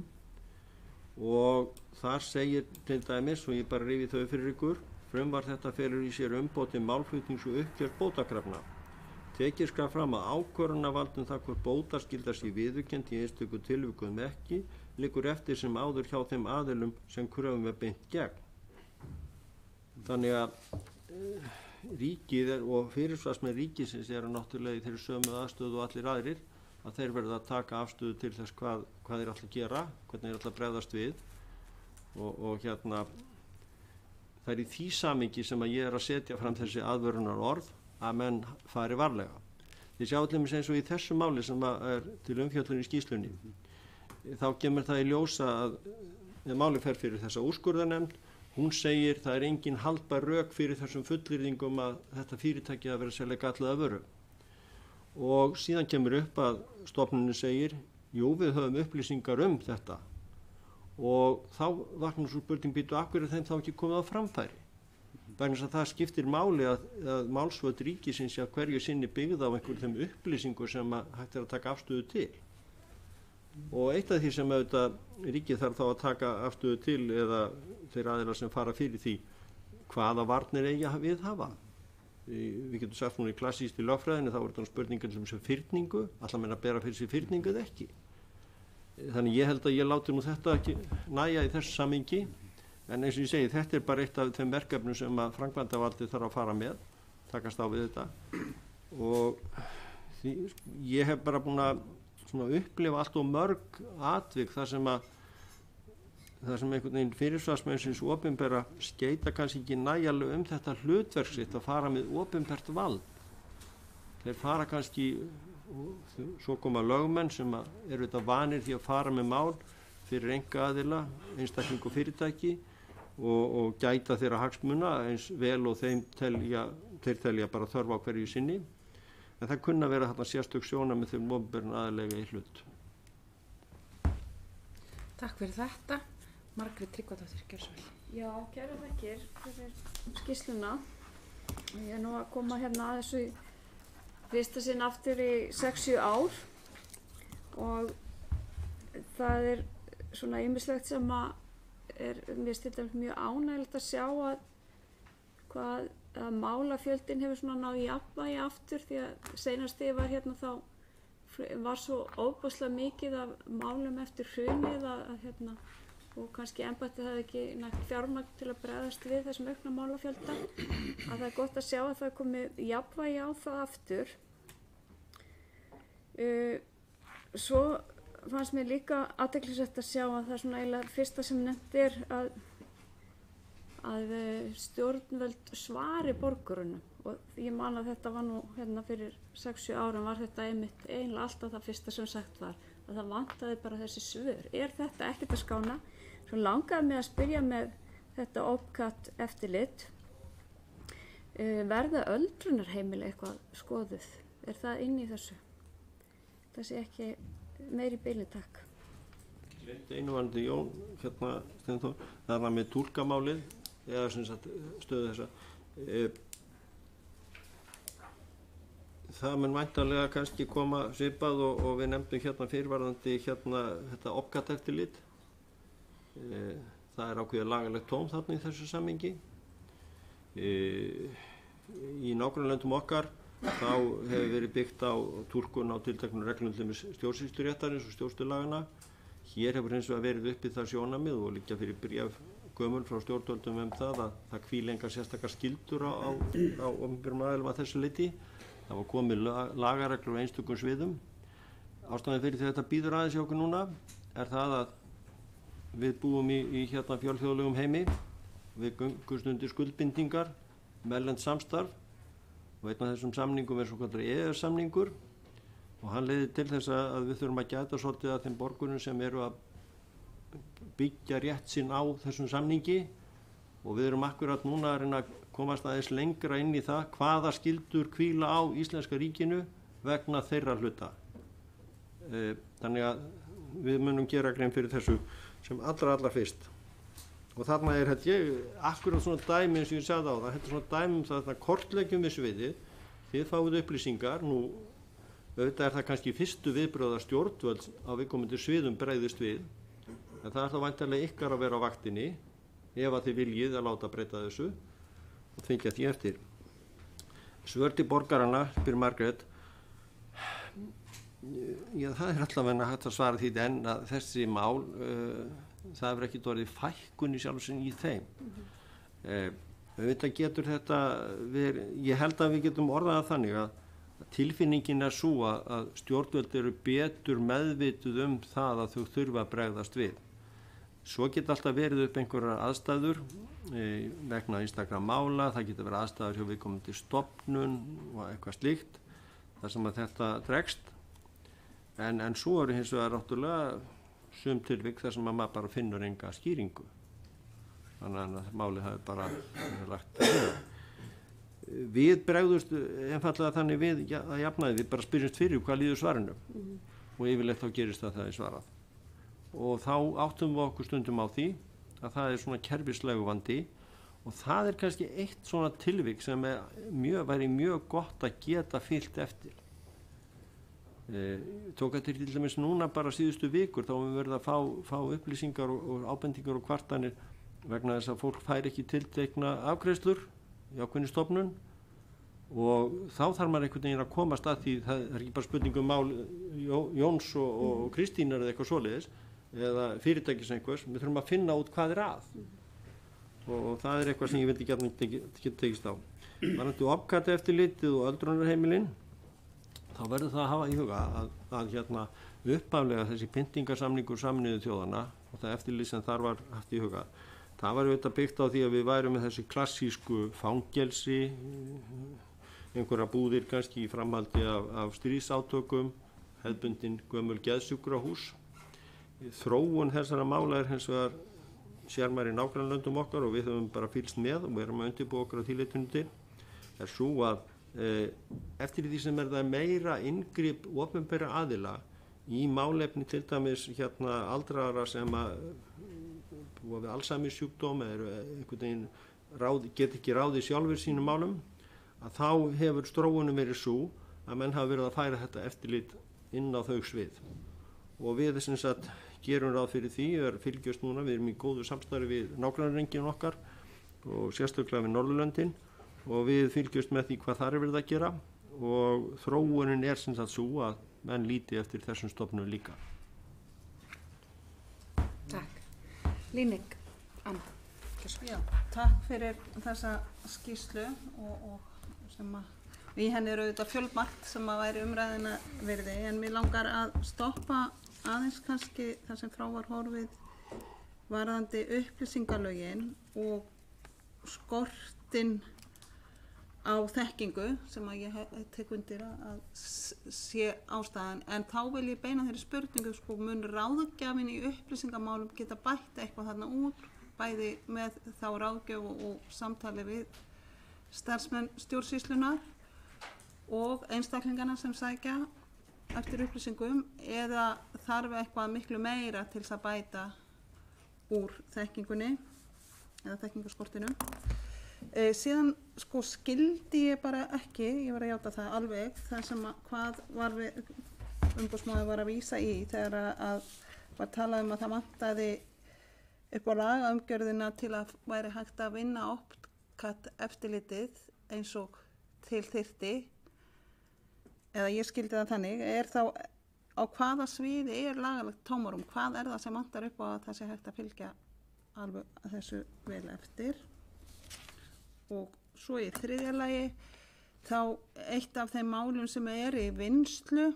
og þar segir til dæmis, og ég bara rifi þau fyrir ykkur, frumvarp þetta felur í sér umboð til málflutnings og uppgjör bótakrafna. Tekið skal fram að ákvörðunarvald það hvort bótaskylda sé viðurkennd í einstöku tilvikum ekki liggur eftir sem áður hjá þeim aðilum sem kröfum er beint gegn. Þannig að ríkið og fyrirsvarsmenn ríkisins eru náttúrulega í þeirri sömu aðstöðu og allir aðrir að þeir verða að taka afstöðu til þess hvað þeir ætla að gera, hvernig þeir ætla að bregðast við og það er í því samhengi sem að ég er að setja fram þessi aðvörunar orð að menn fari varlega. Þið sjáum til dæmis eins og í þessu máli sem er til umfjöllun í skýrslunni þá kemur það í ljósa að máli fer fyrir þessa úrskurðarnefnd. Hún segir það er engin haldbær rök fyrir þessum fullyrðingum að þetta fyrirtæki að vera að selja gallaða vöru. Og síðan kemur upp að stofnunin segir, jú við höfum upplýsingar þetta. Og þá vaknar svo spurning býtu af hverju þeim þá ekki komið á framfæri. Vegna þess að það skiptir máli að málsvörn ríkisins að hverju sinni byggð á einhverjum þeim upplýsingur sem hægt er að taka afstöðu til. Og eitt af því sem auðvitað ríkið þarf þá að taka afstöðu til eða þeir aðilar sem fara fyrir því hvaða varnir eigi að viðhafa. Við getum sagt núna í klassískt í lögfræðinu þá er þetta spurningar sem fyrningu, allar menn að bera fyrir sig fyrningu eða ekki. Þannig ég held að ég láti nú þetta ekki næja í þessu samhengi en eins og ég segi þetta er bara eitt af þeim verkefnum sem að framkvæmdavaldið þarf að fara með, takast á við þetta og ég hef bara búin að upplifa allt og mörg atvik þar sem einhvern veginn fyrirsvarsmennsins opinbera skeita kannski ekki nægjanlega þetta hlutverk sitt að fara með opinbert vald. Þeir fara kannski, svo koma lögmenn sem eru þetta vanir því að fara með mál fyrir einkaaðila, einstakling og fyrirtæki og gæta þeirra hagsmuna eins vel og þeir telja bara þörf á hverju sinni. En það kunna vera þarna sérstök sjónarmið með þeim opinberin aðilega í hlut. Takk fyrir þetta. Margrét Tryggvadóttir, gjörðu svo vel. Já, kærar þakkir fyrir skýrsluna. Ég er nú að koma hérna að þessu fyrsta sinn aftur í 6-7 ár og það er svona ýmislegt sem að mér stundum mjög ánægilegt að sjá að málafjöldin hefur svona náð jafnvægi aftur því að seinast þegar ég var hérna þá var svo ofboðslega mikið af málum eftir hrunið að og kannski embættið hafði ekki nægt fjármagn til að bregðast við þessum aukna málafjölda að það er gott að sjá að það er komið jafnvægi á það aftur. Svo fannst mér líka athyglisvert að sjá að það er svona eiginlega fyrsta sem nefnt er að stjórnvöld svari borgurunum og ég man að þetta var nú hérna fyrir 6-7 árum var þetta eiginlega alltaf það fyrsta sem sagt var að það vantaði bara þessi svör. Er þetta ekkert að skána? Svo langaði mig að spyrja með þetta OPCAT eftirlit. Verða öldrunarheimili eitthvað skoðuð? Er það inn í þessu? það sé ekki meiri bili takk. Einu varandi Jón, Steinþór, það er með túlkamálið, eða sem sagt stöðu þessa. Það mun væntanlega kannski koma svipað og við nefndum fyrirvarandi þetta OPCAT-eftirlit. Það er ákveðið lagalegt tóm þarna í þessu samhengi. Í nágrannalöndum okkar þá hefur verið byggt á túlkun á tilteknum reglum stjórnsýsluréttarins og stjórnsýslulagana. Hér hefur hins vegar verið uppi það sjónarmið og liggja fyrir bréf gömul frá stjórnvöldum það að það hvíli engar sérstakar skyldur á opinberum aðilum að þessu leyti. Það var komið lagareglur á einstökum sviðum. Ástæðan fyrir því að þetta býður aðeins hjá okkur núna er það að við búum í fjölþjóðlegum heimi, við göngumst undir skuldbindingar, mellent samstarf og einn af þessum samningum er svokallaður EES-samningur og hann leiðir til þess að við þurfum að gæta svolítið að þeim borgurum sem eru að byggja rétt sinn á þessum samningi og við erum akkurat núna að reyna að komast aðeins lengra inn í það hvaða skyldur hvíla á íslenska ríkinu vegna þeirra hluta. Þannig að við munum gera grein fyrir þessu sem allra fyrst. Og þarna er akkurat svona dæmi eins og ég sagði á það, þetta er svona dæmi það að kortleggjum við sviðið, þið fáið upplýsingar, nú auðvitað er það kannski fyrstu viðbröða stjórnvöld á viðkomandi sviðum bregðist við, en það er þá væntanlega ykkar að vera á vaktinni ef að þið viljið að láta breyta þessu og fylgja því eftir. Svör til borgarana, spyr Margrét, já það er allavega hægt að svara því en að þessi mál, það hefur ekki orðið fækkun í sjálfsinn í þeim. Auðvitað getur þetta verið, ég held að við getum orðað þannig að tilfinningin er svo að stjórnvöld eru betur meðvituð það að þau þurfa að bregðast við. Svo geta alltaf verið upp einhverjar aðstæður vegna einstakra mála, það geta verið aðstæður hjá viðkomandi stofnun og eitthvað slíkt, þar sem að þetta dregst. En svo eru hins vegar náttúrulega sum tilvik þar sem að maður bara finnur enga skýringu. Þannig að málið hafi bara lagt að. Við bregðust einfallega þannig við að jafnaði, við bara spyrjumst fyrir hvað líður svarinu og yfirleitt þá gerist það er svarað. Og þá áttum við okkur stundum á því að það er svona kerfislegu vandi og það er kannski eitt svona tilvik sem væri mjög gott að geta fylgt eftir. Tók eftir til dæmis núna bara síðustu vikur þá við verðum að fá upplýsingar og ábendingar og kvartanir vegna þess að fólk fær ekki tiltekna afgreiðslur í ákveðinni stofnun og þá þarf maður einhvern veginn að komast að því það er ekki bara spurning mál Jóns og Kristínar eða eitthvað svoleiðis eða fyrirtækis einhvers, við þurfum að finna út hvað er að og það er eitthvað sem ég vildi geta tekist á. Varðandi OPCAT eftirlitið og öldrunarheimilin þá verður það að hafa í huga að upphaflega þessi pyntingarsamningur Sameinuðu þjóðanna og það eftirlit sem þar var haft í huga, það var auðvitað byggt á því að við værum með þessi klassísku fangelsi, einhverja búðir kannski í framhaldi af stríðsátökum, hefðbundin gömul geðsjúkrahús. Þróun þessara mála er hins vegar sér maður í nágrannalöndum okkar og við höfum bara fylgst með og við erum að undirbúa okkur á því leytinu til, er svo að eftir því sem er það meira inngrip opinberra aðila í málefni til dæmis aldraðara sem að búa við Alzheimer sjúkdóm eða einhvern veginn get ekki ráðið sjálfur sínum málum, að þá hefur þróunin verið svo að menn hafa verið að færa þetta eftirlit inn á þau svið og við sem sagt gerum ráð fyrir því, fylgjast núna, við erum í góðu samstarfi við nágrannalöndin okkar og sérstaklega við Norðurlöndin og við fylgjumst með því hvað þar er verið að gera og þróunin er sem sagt svo að menn líti eftir þessum stofnum líka. Takk. Líneik, Anna. Já, takk fyrir þessa skýrslu og sem að í henni eru auðvitað fjölmargt sem að væri umræðina virði en mér langar að stoppa aðeins kannski þar sem frá var horfið varðandi upplýsingalögin og skortinn á þekkingu sem að ég tek undir að sé ástæðan en þá vil ég beina þeirri spurningu mun ráðgjafinn í upplýsingamálum geta bætt eitthvað þarna út bæði með þá ráðgjöf og samtali við starfsmenn stjórnsýslunar og einstaklingana sem sækja eftir upplýsingum eða þarf eitthvað miklu meira til þess að bæta úr þekkingunni eða þekkingaskortinum. Síðan sko skildi ég bara ekki, ég var að játa það alveg, það sem hvað var við umboðsmaður var að vísa í þegar að var talað að það vantaði upp á lagaumgjörðina til að væri hægt að vinna OPCAT eftirlitið eins og til þyrfti, eða ég skildi það þannig, þá á hvaða sviði lagalegt tómarum, hvað það sem vantar upp á að það sé hægt að fylgja alveg þessu vel eftir. Og svo í þriðja lagi þá eitt af þeim málum sem í vinnslu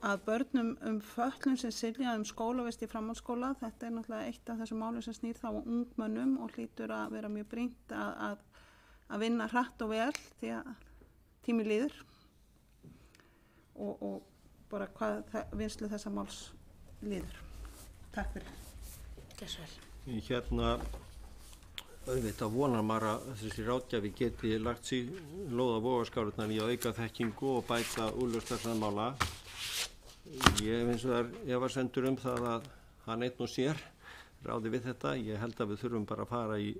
að börnum fötlun sem sylja skólavist í framhaldsskóla. Þetta náttúrulega eitt af þessum málum sem snýr þá ungmönnum og hlýtur að vera mjög brýnt að vinna hratt og vel því að tími líður og bara hvað vinnslu þessa máls líður. Takk fyrir. Gjörðu vel. Hérna, auðvitað vonar maður að þessi ráðgjafi geti lagt sig lóða vogarskárunar í að auka þekkingu og bæta úrlausn þessara mála. Ég finnst það sendur það að hann einn og sér ráði við þetta. Ég held að við þurfum bara að fara í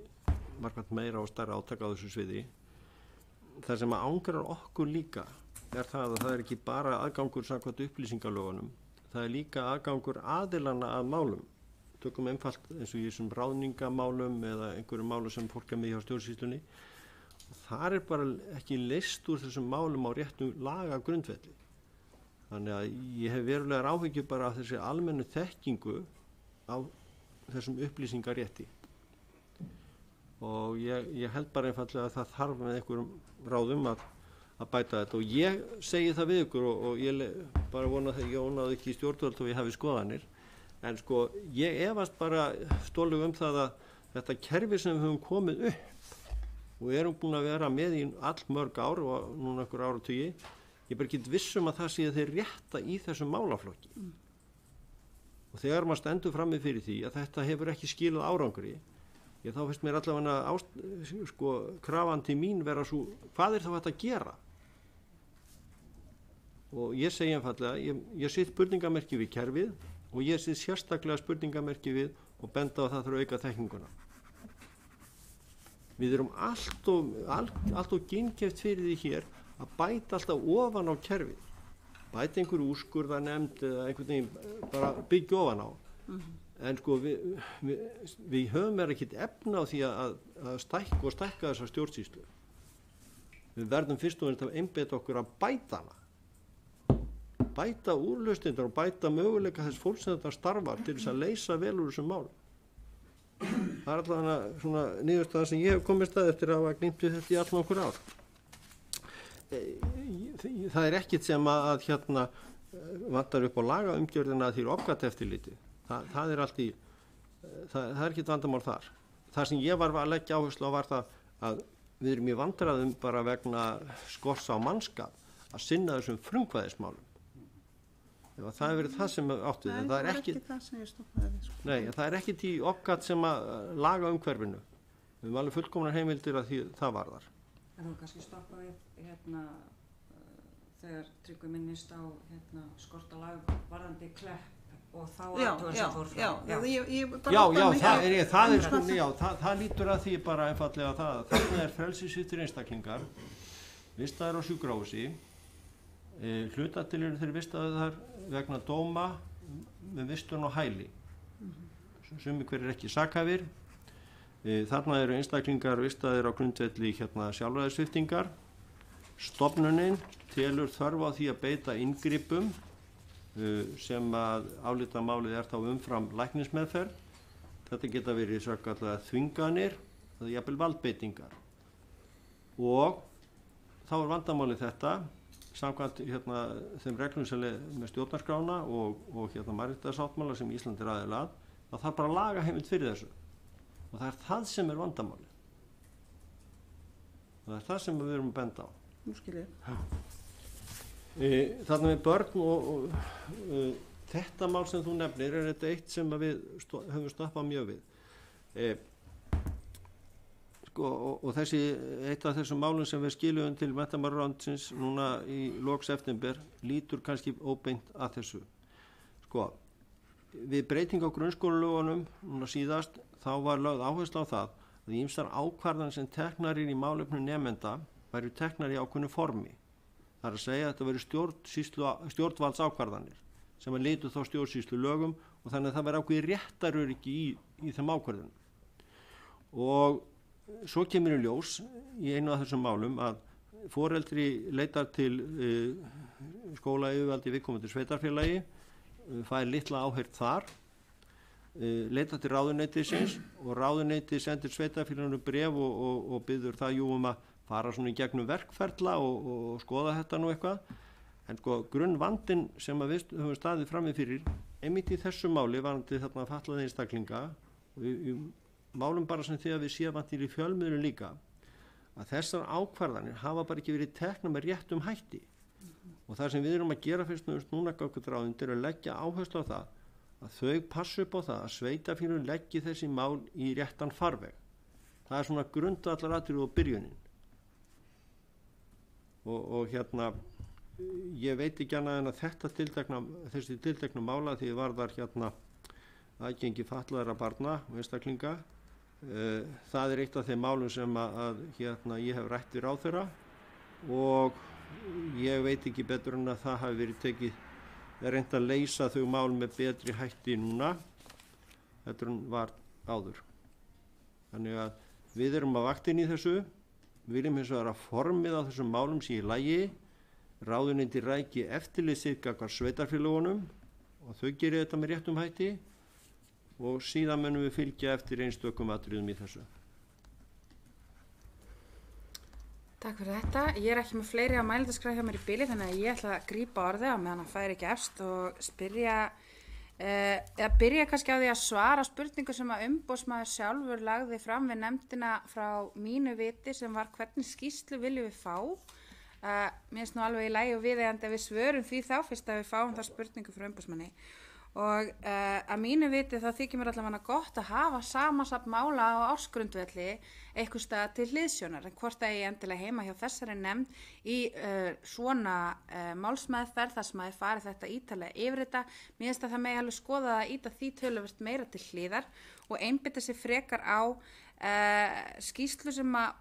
margvænt meira og stærra átak á þessu sviði. Það sem angrar okkur líka það að það ekki bara aðgangur samkvæmt upplýsingalögunum, það líka aðgangur aðilanna að málum. Tökum einfalt eins og í þessum ráðningamálum eða einhverjum málum sem fólk með hjá stjórnsýslunni. Þar bara ekki leyst úr þessum málum á réttum lagagrundvelli. Þannig að ég hef verulegar áhyggjur bara af þessi almennu þekkingu á þessum upplýsingarétti. Og ég held bara einfallega að það þarf með einhverjum ráðum að bæta þetta. Og ég segi það við ykkur og ég bara vona það, ég vonaði ekki í stjórnvöld og ég hafi skoðanir. En sko, ég efast bara stórlega það að þetta kerfi sem við höfum komið upp og erum búin að vera með í allmörg ár og núna einhver áratugi, ég bara get vissum að það sé þeir rétta í þessum málaflokki. Og þegar maður stendur frammi fyrir því að þetta hefur ekki skilað árangri, þá finnst mér allavega krafandi mín vera svo, hvað þá þetta að gera? Og ég segi einfallega, ég set spurningamerki við kerfið og ég sé sérstaklega spurningamerki við og benda á það þurfa að auka þekninguna. Við erum allt og geinkeft fyrir því hér að bæta alltaf ofan á kerfið. Bæta einhverju úrskurðarnefnd eða einhvern veginn bara byggja ofan á. En sko við höfum ekkert efna á því að stækka þessa stjórnsýslu. Við verðum fyrst og fremst að einbeita okkur að bæta hana. Bæta úrlausnirnar og bæta möguleika þess fólks sem þetta starfar til þess að leysa vel úr þessum málum. Það allavega svona niðurstaða sem ég hef komist að eftir að hafa glímt við þetta í allnokkur ár. Það ekkert sem að vantar upp á lagaumgjörðina því OPCAT eftirliti. Það allt í, það ekkert vandamál þar. Það sem ég var að leggja áherslu á var það að við erum í vandræðum bara vegna skorts á mannskap að sinna þessum frumkvæðismálum. Það verið það sem átt við. Það ekki það sem ég stoppaði við. Nei, það ekkert í OPCAT sem að laga umhverfinu. Við höfum alveg fullkomnar heimildir að því það varðar. En þú kannski stoppa við þegar Tryggvi minnist á skort á lag varðandi Klepp og þá aðtúan sem fór frá. Það lítur að því bara einfallega það. Þarna frelsissviptir einstaklingar, vistaðir á sjúkrahúsi, hlutatill eru þeir vistaðir þar vegna dóma með vistun og hæli. Sumir hver ekki sakhæfir. Þarna eru einstaklingar vistaðir á grundvelli sjálfræðissviptingar. Stofnunin telur þörf á því að beita inngripum sem að álitamálið þá umfram læknismeðferð. Þetta geta verið svokallaðar þvinganir eða jafnvel valdbeitingar. Og þá vandamálið þetta samkvæmt þeim reglum sem með stjórnarskrána og mannréttindasáttmála sem Ísland aðili að, það þarf bara að laga heimild fyrir þessu. Og það það sem vandamálið. Og það það sem við erum að benda á. Nú skil ég. Þarna með börn og þetta mál sem þú nefnir þetta eitt sem við höfum stoppað mjög við. og eitt af þessum málum sem við skiljum til menntamálaráðuneytisins núna í lok september lítur kannski óbeint að þessu. Við breyting á grunnskólalögunum núna síðast þá var lögð áherslu á það að ýmsar ákvarðanir sem teknar í málefnum nemenda væru teknar í ákveðnu formi. Það er að segja að þetta veri stjórnvaldsákvarðanir sem að litu þá stjórnsýslu lögum og þannig að það veri ákveðið réttaröryggi í þeim ákvarðunum. Og svo kemur í ljós í einu af þessum málum að foreldri leitar til skólayfirvalda í viðkomandi sveitarfélagi, fær litla áheyrn þar, leitar til ráðuneytisins og ráðuneyti sendir sveitarfélaginu bréf og biður það að fara svona í gegnum verkferla og skoða þetta nú eitthvað. En grunnvandinn sem að við höfum staðið frammi fyrir einmitt í þessu máli varandi þarna fatlaða einstaklinga og í málum bara sem því að við séum vantir í fjölmiðlum líka að þessar ákvarðanir hafa bara ekki verið teknar með réttum hætti. Og það sem við erum að gera fyrst núna gagnaráðuneytið er að leggja áherslu á það að þau passi upp á það að sveitarfélögin leggi þessi mál í réttan farveg. Það er svona grundvallaratriði og byrjunin. Og ég veit ekki annað en að þessi tiltekna mála því varðar aðgengi fatlaðra barna og einstaklinga, það er eitt af þeim málum sem ég hef rætt við ráðherra og ég veit ekki betur en að það hafi verið reynt að leysa þau mál með betri hætti núna heldur en var áður. Þannig að við erum á vaktinni í þessu, við viljum hins vegar að formið á þessum málum sé í lagi, ráðuneyti ræki eftirlitið gagnvart sveitarfélögunum og þau gerir þetta með réttum hætti og síðan munum við fylgja eftir einstökum atriðum í þessu. Takk fyrir þetta. Ég er ekki með fleiri á mælendaskrá hjá mér í bili þannig að ég ætla að grípa orðið á meðan hann fær ekki efst og byrja kannski á því að svara spurningu sem að umboðsmaður sjálfur lagði fram við nefndina frá mínu viti sem var hvernig skýrslu viljum við fá. Mér finnst nú alveg í lagi og viðeigandi að við svörum því þá fyrst að við fáum það spurningu frá umboðsmanni. Og að mínu viti þá þykir mér allavega gott að hafa samansafn mála á ársgrundvelli einhvers staðar til hliðsjónar en hvort að ég endilega heima hjá þessari nefnd í svona málsmeðferð þar sem að ég fari þetta ítarlega yfir þetta. Mér finnst að það megi alveg skoða að íta því töluvert meira til hliðar og einbeita sig frekar á skýrslu sem að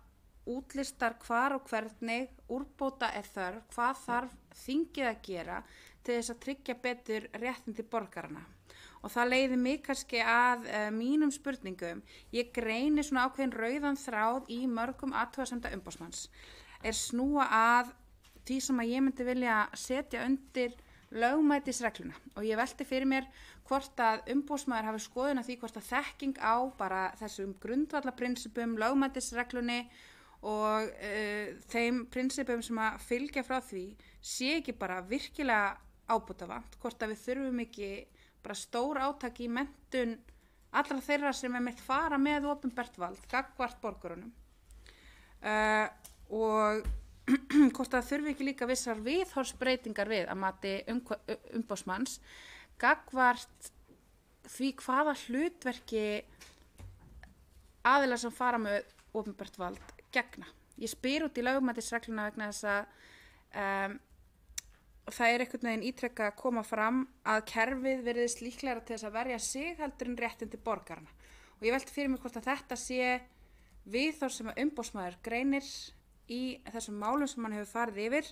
útlistar hvar og hvernig úrbóta er þörf, hvað þarf þingið að gera til þess að tryggja betur réttindi borgarana. Og það leiði mig kannski að mínum spurningum. Ég greini svona ákveðin rauðan þráð í mörgum athugasemda umboðsmanns. Er snúa að því sem að ég myndi vilja setja undir lögmætisregluna. Og ég velti fyrir mér hvort að umboðsmaður hafi skoðun að því hvort að þekking á bara þessum grundvallaprinsipum, lögmætisreglunni og þeim prinsipum sem að fylgja frá því sé ekki bara virkilega ábótavant, hvort að við þurfum ekki bara stór átak í menntun allra þeirra sem mitt fara með opinbert vald, gagnvart borgurunum og hvort að þurfi ekki líka vissar viðhorfsbreytingar við að mati umboðsmanns gagnvart því hvaða hlutverki aðilar sem fara með opinbert vald gegna. Ég spyr út í lögmætisregluna vegna þess að það er einhvern veginn ítrekka að koma fram að kerfið virðist líklegra til þess að verja sig heldur en réttindi borgarana. Og ég velti fyrir mig hvort að þetta sé viðhorf sem að umboðsmaður greinir í þessum málum sem hann hefur farið yfir.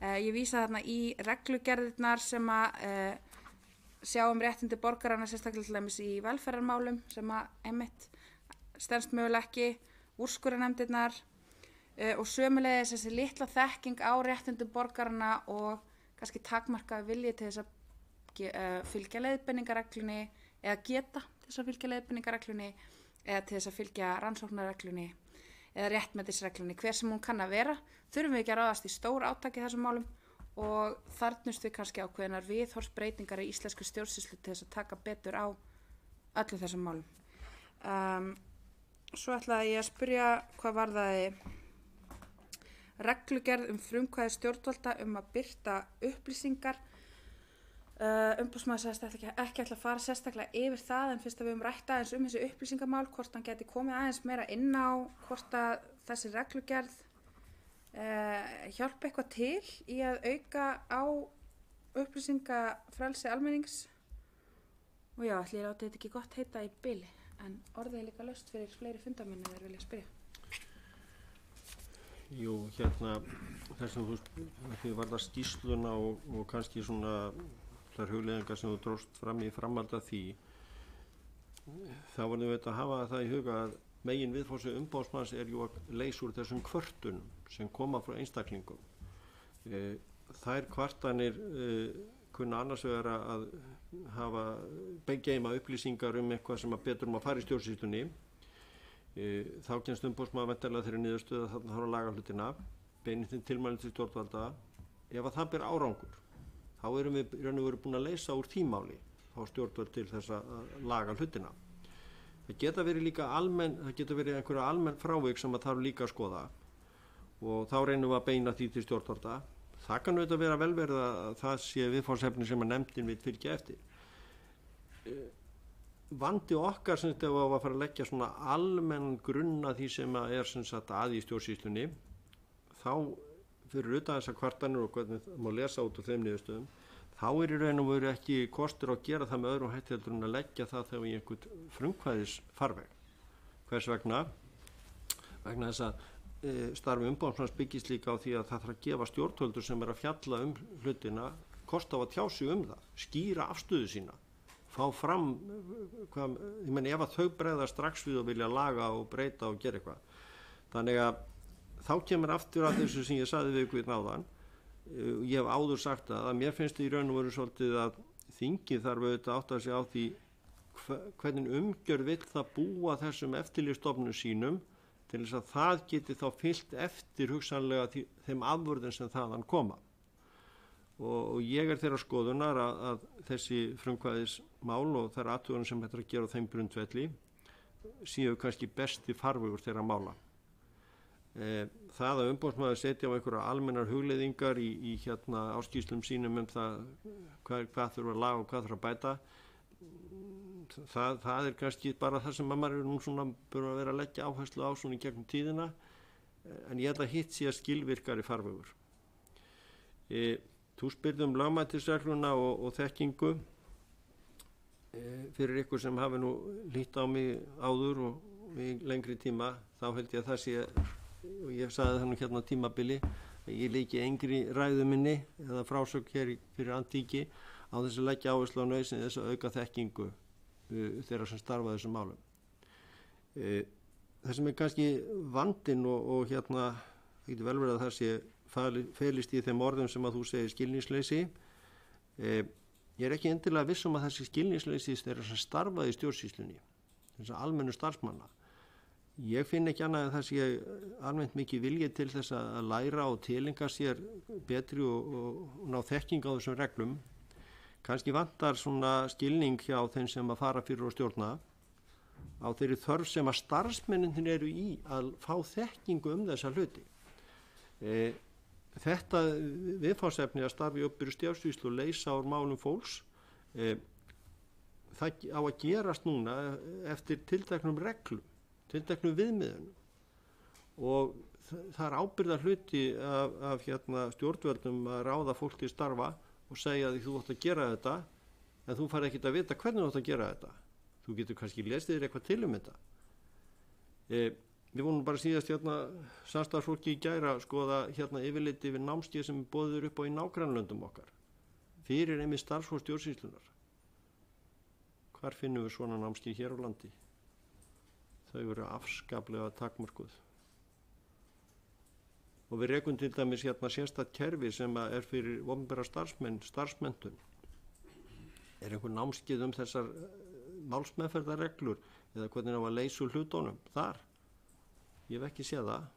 Ég vísa þarna í reglugerðirnar sem að sjá réttindi borgarana sérstaklega til dæmis í velferðarmálum sem að einmitt stenst mögulega ekki, úrskurðarnefndirnar og sömuleiðis þessi litla þekking á réttindum borgarana og kannski takmarkaði vilji til þess að fylgja leiðbeiningareglunni eða geta til þess að fylgja leiðbeiningareglunni eða til þess að fylgja rannsóknarreglunni eða réttmætisreglunni, hver sem hún kann að vera, þurfum við ekki að ráðast í stór átaki þessum málum og þarfnumst við kannski ákveðnar viðhorfsbreytingar í íslensku stjórnsýslu til þess að taka betur á öllu þessum málum. Svo ætlaði ég að spyrja hvað varðaði reglugerð frumkvæði stjórnvalda að birta upplýsingar. Umboðsmaður sagðist ekki ætla að fara sérstaklega yfir það en fyrst að við höfum rætt aðeins þessi upplýsingamál, hvort hann geti komið aðeins meira inn á hvort að þessi reglugerð hjálpa eitthvað til í að auka á upplýsingafrelsi almennings. Og já, ætli ég láti þetta ekki gott heita í bili, en orðið er líka laust fyrir fleiri fundarmenn þegar vilja spyrja. Jú, þessum því var það skýrsluna og kannski svona þær hugleiðingar sem þú dróst fram í framhald af því, þá vorum við að hafa það í huga að megin viðfangsefni umboðsmanns jú að leysa úr þessum kvörtunum sem koma frá einstaklingum. Þær kvartanir kunna annars vegar að hafa geyma upplýsingar eitthvað sem að betur að fara í stjórnsýslunni. Þá kemst umboðsmaður væntanlega þeirri niðurstöðu að þarna þarf að laga hlutina, beinir þeim tilmælum til stjórnvalda. Ef að það ber árangur, þá erum við raun og veru búin að leysa úr tímáli þá stjórnvöld til þess að laga hlutina. Það geta verið líka einhverja almenn frávik sem að þarf líka að skoða og þá reynum við að beina því til stjórnvalda. Það kann auðvitað vera vel verið að það sé viðfangsefni sem að nefndin vill fylgja eftir. Vandi okkar sem þetta var að fara að leggja svona almenn grunn að því sem að sem sagt að í stjórnsýslunni, þá fyrir utan þessar kvartanir og hvernig má lesa út úr þeim niðurstöðum, þá í raun og veru ekki kostur að gera það með öðrum hætti heldur en að leggja það þegar í einhvern frumkvæðis farveg. Hvers vegna? Vegna þess að starfi umboðsmanns byggist líka á því að það þarf að gefa stjórnvöldur sem að fjalla hlutina kost á að tjá sig það, skýra afstöðu sína, fá fram, ég meina ef að þau bregða strax við og vilja laga og breyta og gera eitthvað. Þannig að þá kemur aftur að þessu sem ég sagði við ykkur náðan. Ég hef áður sagt að mér finnst í raun og veru svolítið að þingið þarf auðvitað átt að sig á því hvernig umgjörð vill það búa þessum eftirlitsstofnunum sínum til þess að það geti þá fylgt eftir hugsanlega þeim afurðum sem þaðan koma. Og ég þeirra skoðunar að þessi frumkvæðismál og þær athuganir sem þetta er að gera á þeim grundvelli séu kannski besti farvegur þeirra mála. Það að umboðsmaður setja á einhverja almennar hugleiðingar í áskýrslum sínum það hvað þurfa að laga og hvað þurfa að bæta, það er kannski bara það sem maður nú svona búin að vera að leggja áherslu á svona í gegnum tíðina, en ég held að hitt sé að skilvirkari farvegur. Þú spyrði lögmætisregluna og þekkingu. Fyrir ykkur sem hafi nú lít á mig áður og í lengri tíma, þá held ég að það sé, og ég sagði það nú tímabili, að ég leiki engri ræðu minni eða frásögn hér fyrir andíki á þess að leggja áherslu á nauðsyn þess að auka þekkingu þeirra sem starfa þessum málum. Það sem er kannski vandinn og það getur vel verið að það sé felist í þeim orðum sem að þú segir skilningsleysi. Ég ekki endilega viss að þessi skilningsleysi þeirra sem starfaði í stjórnsýslunni, þess að almennu starfsmanna. Ég finn ekki annað en það sé almennt mikið vilji til þess að læra og tilenga sér betri og ná þekking á þessum reglum. Kannski vantar svona skilning hjá þeim sem að fara fyrir og stjórna á þeirri þörf sem að starfsmennin eru í að fá þekkingu þessa hluti. Þetta viðfangsefni að starfi uppbyrju stjórnsýslu og leysa úr málum fólks, það á að gerast núna eftir tilteknum reglum, tilteknum viðmiðunum og það er ábyrgðar hluti af stjórnvöldum að ráða fólk til starfa og segja að þú átt að gera þetta en þú fær ekkert að vita hvernig þú átt að gera þetta. Þú getur kannski lesið þér eitthvað til þetta. Við vorum bara síðast samstarfsfólki í gær að skoða yfirlit yfir námskeið sem boðið upp á í nágrannalöndum okkar fyrir einmitt starfsfólk stjórnsýslunnar. Hvar finnum við svona námskeið hér á landi? Þau eru afskaplega takmörkuð. Og við rekum til dæmis sérstakt kerfi sem er fyrir opinbera starfsmenntun. Er einhver námskeið þessar málsmeðferðarreglur eða hvernig á að leysa úr hlutunum þar? Ég hef ekki séð það.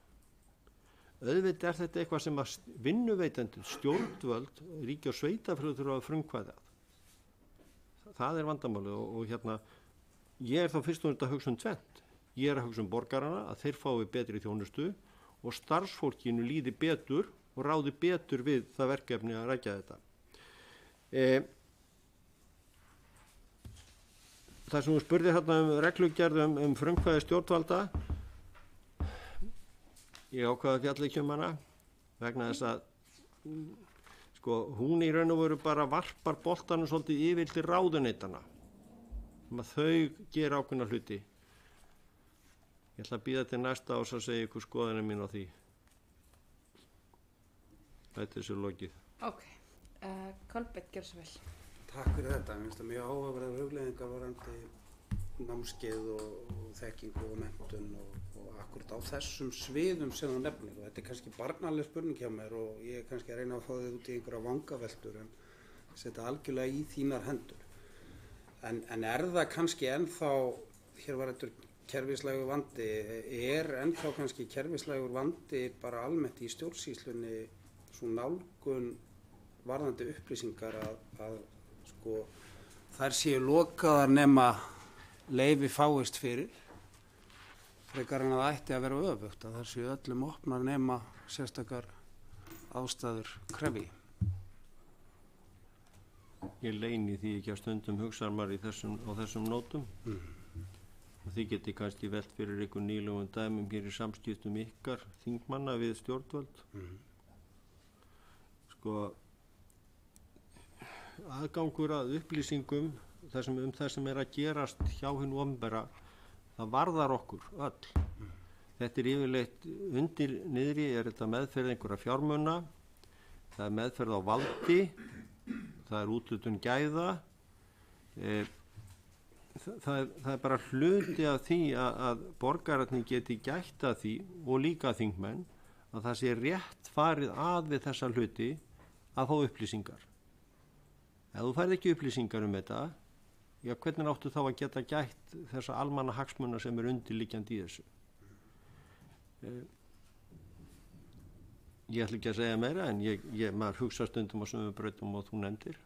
Auðvitað er þetta eitthvað sem að vinnuveitendur, stjórnvöld, ríki og sveitarfélög þurfa að frumkvæða. Það er vandamálið og ég þá fyrst og næst að hugsa tvennt. Ég að hugsa borgarana að þeir fái betri þjónustu og starfsfólkinu líði betur og ráði betur við það verkefni að rækja þetta. það sem þú spurði hérna reglugerð frumkvæði stjórnvalda, ég ákvaði að fjalla ekki hana vegna þess að sko hún í raun og veru bara varpar boltanum svolítið yfir til ráðuneytanna að þau gera ákveðna hluti. Ég ætla að bíða til næsta ás að segja ykkur skoðanir mín á því. Þetta er svo lokið. Ok, Kolbeinn, gjör svo vel. Takk fyrir þetta. Mér finnst það mjög áhugaverðar hugleiðingar varðandi námskeið og þekkingu og menntun og akkurat á þessum sviðum sem þú nefnir. Og þetta er kannski barnaleg spurning hjá mér og ég er kannski að reyna að fá þig út í einhverja vangaveltur en setja algjörlega í þínar hendur. En er það kannski ennþá, hér var þetta kerfislægur vandi, er ennþá kannski kerfislægur vandi bara almennt í stjórnsýslunni svo nálgun varðandi upplýsingar að sko þær séu lokaðar nema leyfi fáist fyrir frekar en að það ætti að vera öfugt að þær séu öllum opnar nema sérstakar ástæður krefji. Ég leyni því ekki að stundum hugsar maður á þessum nótum. Og þið geti kannski velt fyrir ykkur nýlegum dæmum hér í samskiptum ykkar þingmanna við stjórnvöld. Sko, aðgangur að upplýsingum það sem er að gerast hjá hinu opinbera, það varðar okkur öll. Þetta er yfirleitt undir niðri, er þetta meðferð einhverja fjármuna, það er meðferð á valdi, það er úthlutun gæða, það er bara hluti af því að borgararnir geti gætt að því og líka þingmenn að það sé rétt farið að við þessa hluti að fá upplýsingar. Ef þú færð ekki upplýsingar þetta, já, hvernig áttu þá að geta gætt þessa almanna hagsmuna sem er undirliggjandi í þessu? Ég ætla ekki að segja meira en maður hugsa stundum á sömu brautum og þú nefndir.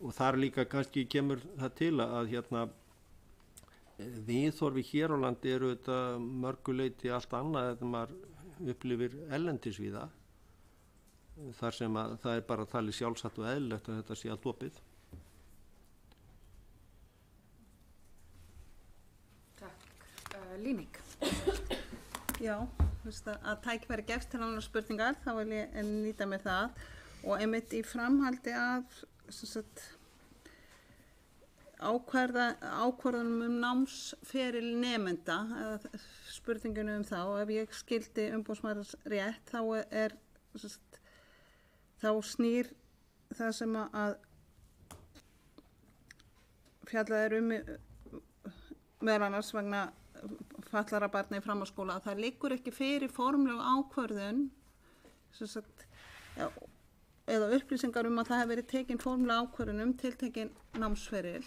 Og þar líka kannski kemur það til að viðhorfi hér á landi eru þetta mörguleiti allt annað en maður upplifir erlendis við þar sem að það er bara talið sjálfsagt og eðlilegt að þetta sé allt opið. Takk. Líning. Já, að tækifæri gefst til annar spurningar, þá vil ég nýta mér það og einmitt í framhaldi af ákvörðunum námsferil nemenda, spurningunum það og ef ég skildi umboðsmaður rétt þá snýr það sem að fjallað meðal annars vegna fallara barna í framhaldsskóla að það liggur ekki fyrir formleg ákvörðun eða upplýsingar að það hefur verið tekin formlega ákvörðun tiltekin námsferil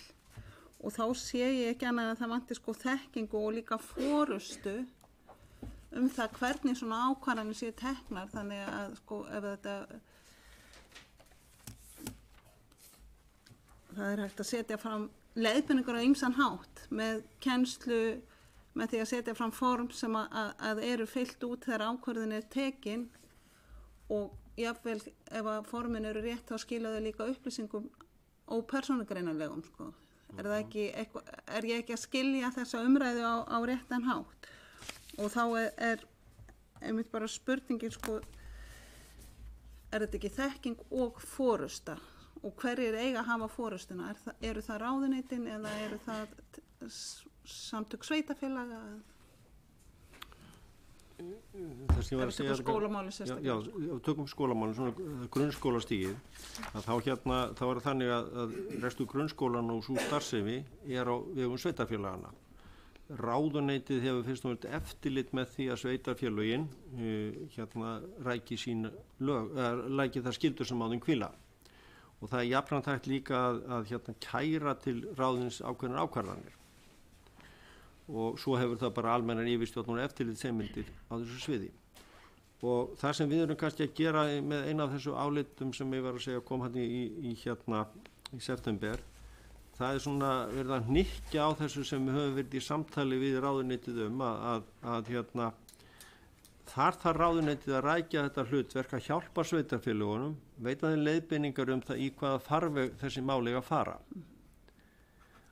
og þá sé ég ekki annað að það vanti sko þekkingu og líka forustu það hvernig svona ákvarðanir séu teknar þannig að sko ef þetta það er hægt að setja fram leiðbeiningar á ýmsan hátt með kennslu með því að setja fram form sem að eru fyllt út þegar ákvörðun er tekin og jafnvel ef að formin eru rétt þá skila þau líka upplýsingum og persónugreinanlegum sko. Er ég ekki að skilja þessa umræðu á réttan hátt og þá er einmitt bara spurningin sko er þetta ekki þekking og forusta og hverjir eiga að hafa forustuna eru það ráðuneytin eða eru það samtök sveitarfélaga skólamáli sérstaklega. Já, tökum skólamáli, svona grunnskólastigið að þá er þannig að restu grunnskólan og svo starfsemi er á vegum sveitarfélagana. Ráðuneytið hefur fyrst og fremst eftirlit með því að sveitarfélögin ræki sín lög, ræki það skyldur sem á þeim hvíla. Og það er jafnframt hægt líka að kæra til ráðins ákveðnar ákvarðanir. Og svo hefur það bara almennar yfirstjórn og eftirlitsheimildir á þessu sviði. Og það sem við erum kannski að gera með eina af þessu álitum sem ég var að segja kom hann í september, það er svona verið að hnykkja á þessu sem við höfum verið í samtali við ráðuneytið að þar ráðuneytið að rækja þetta hlutverk að hjálpa sveitarfélögunum, veita þeim leiðbeiningar það í hvaða farveg þessi mál eiga að fara.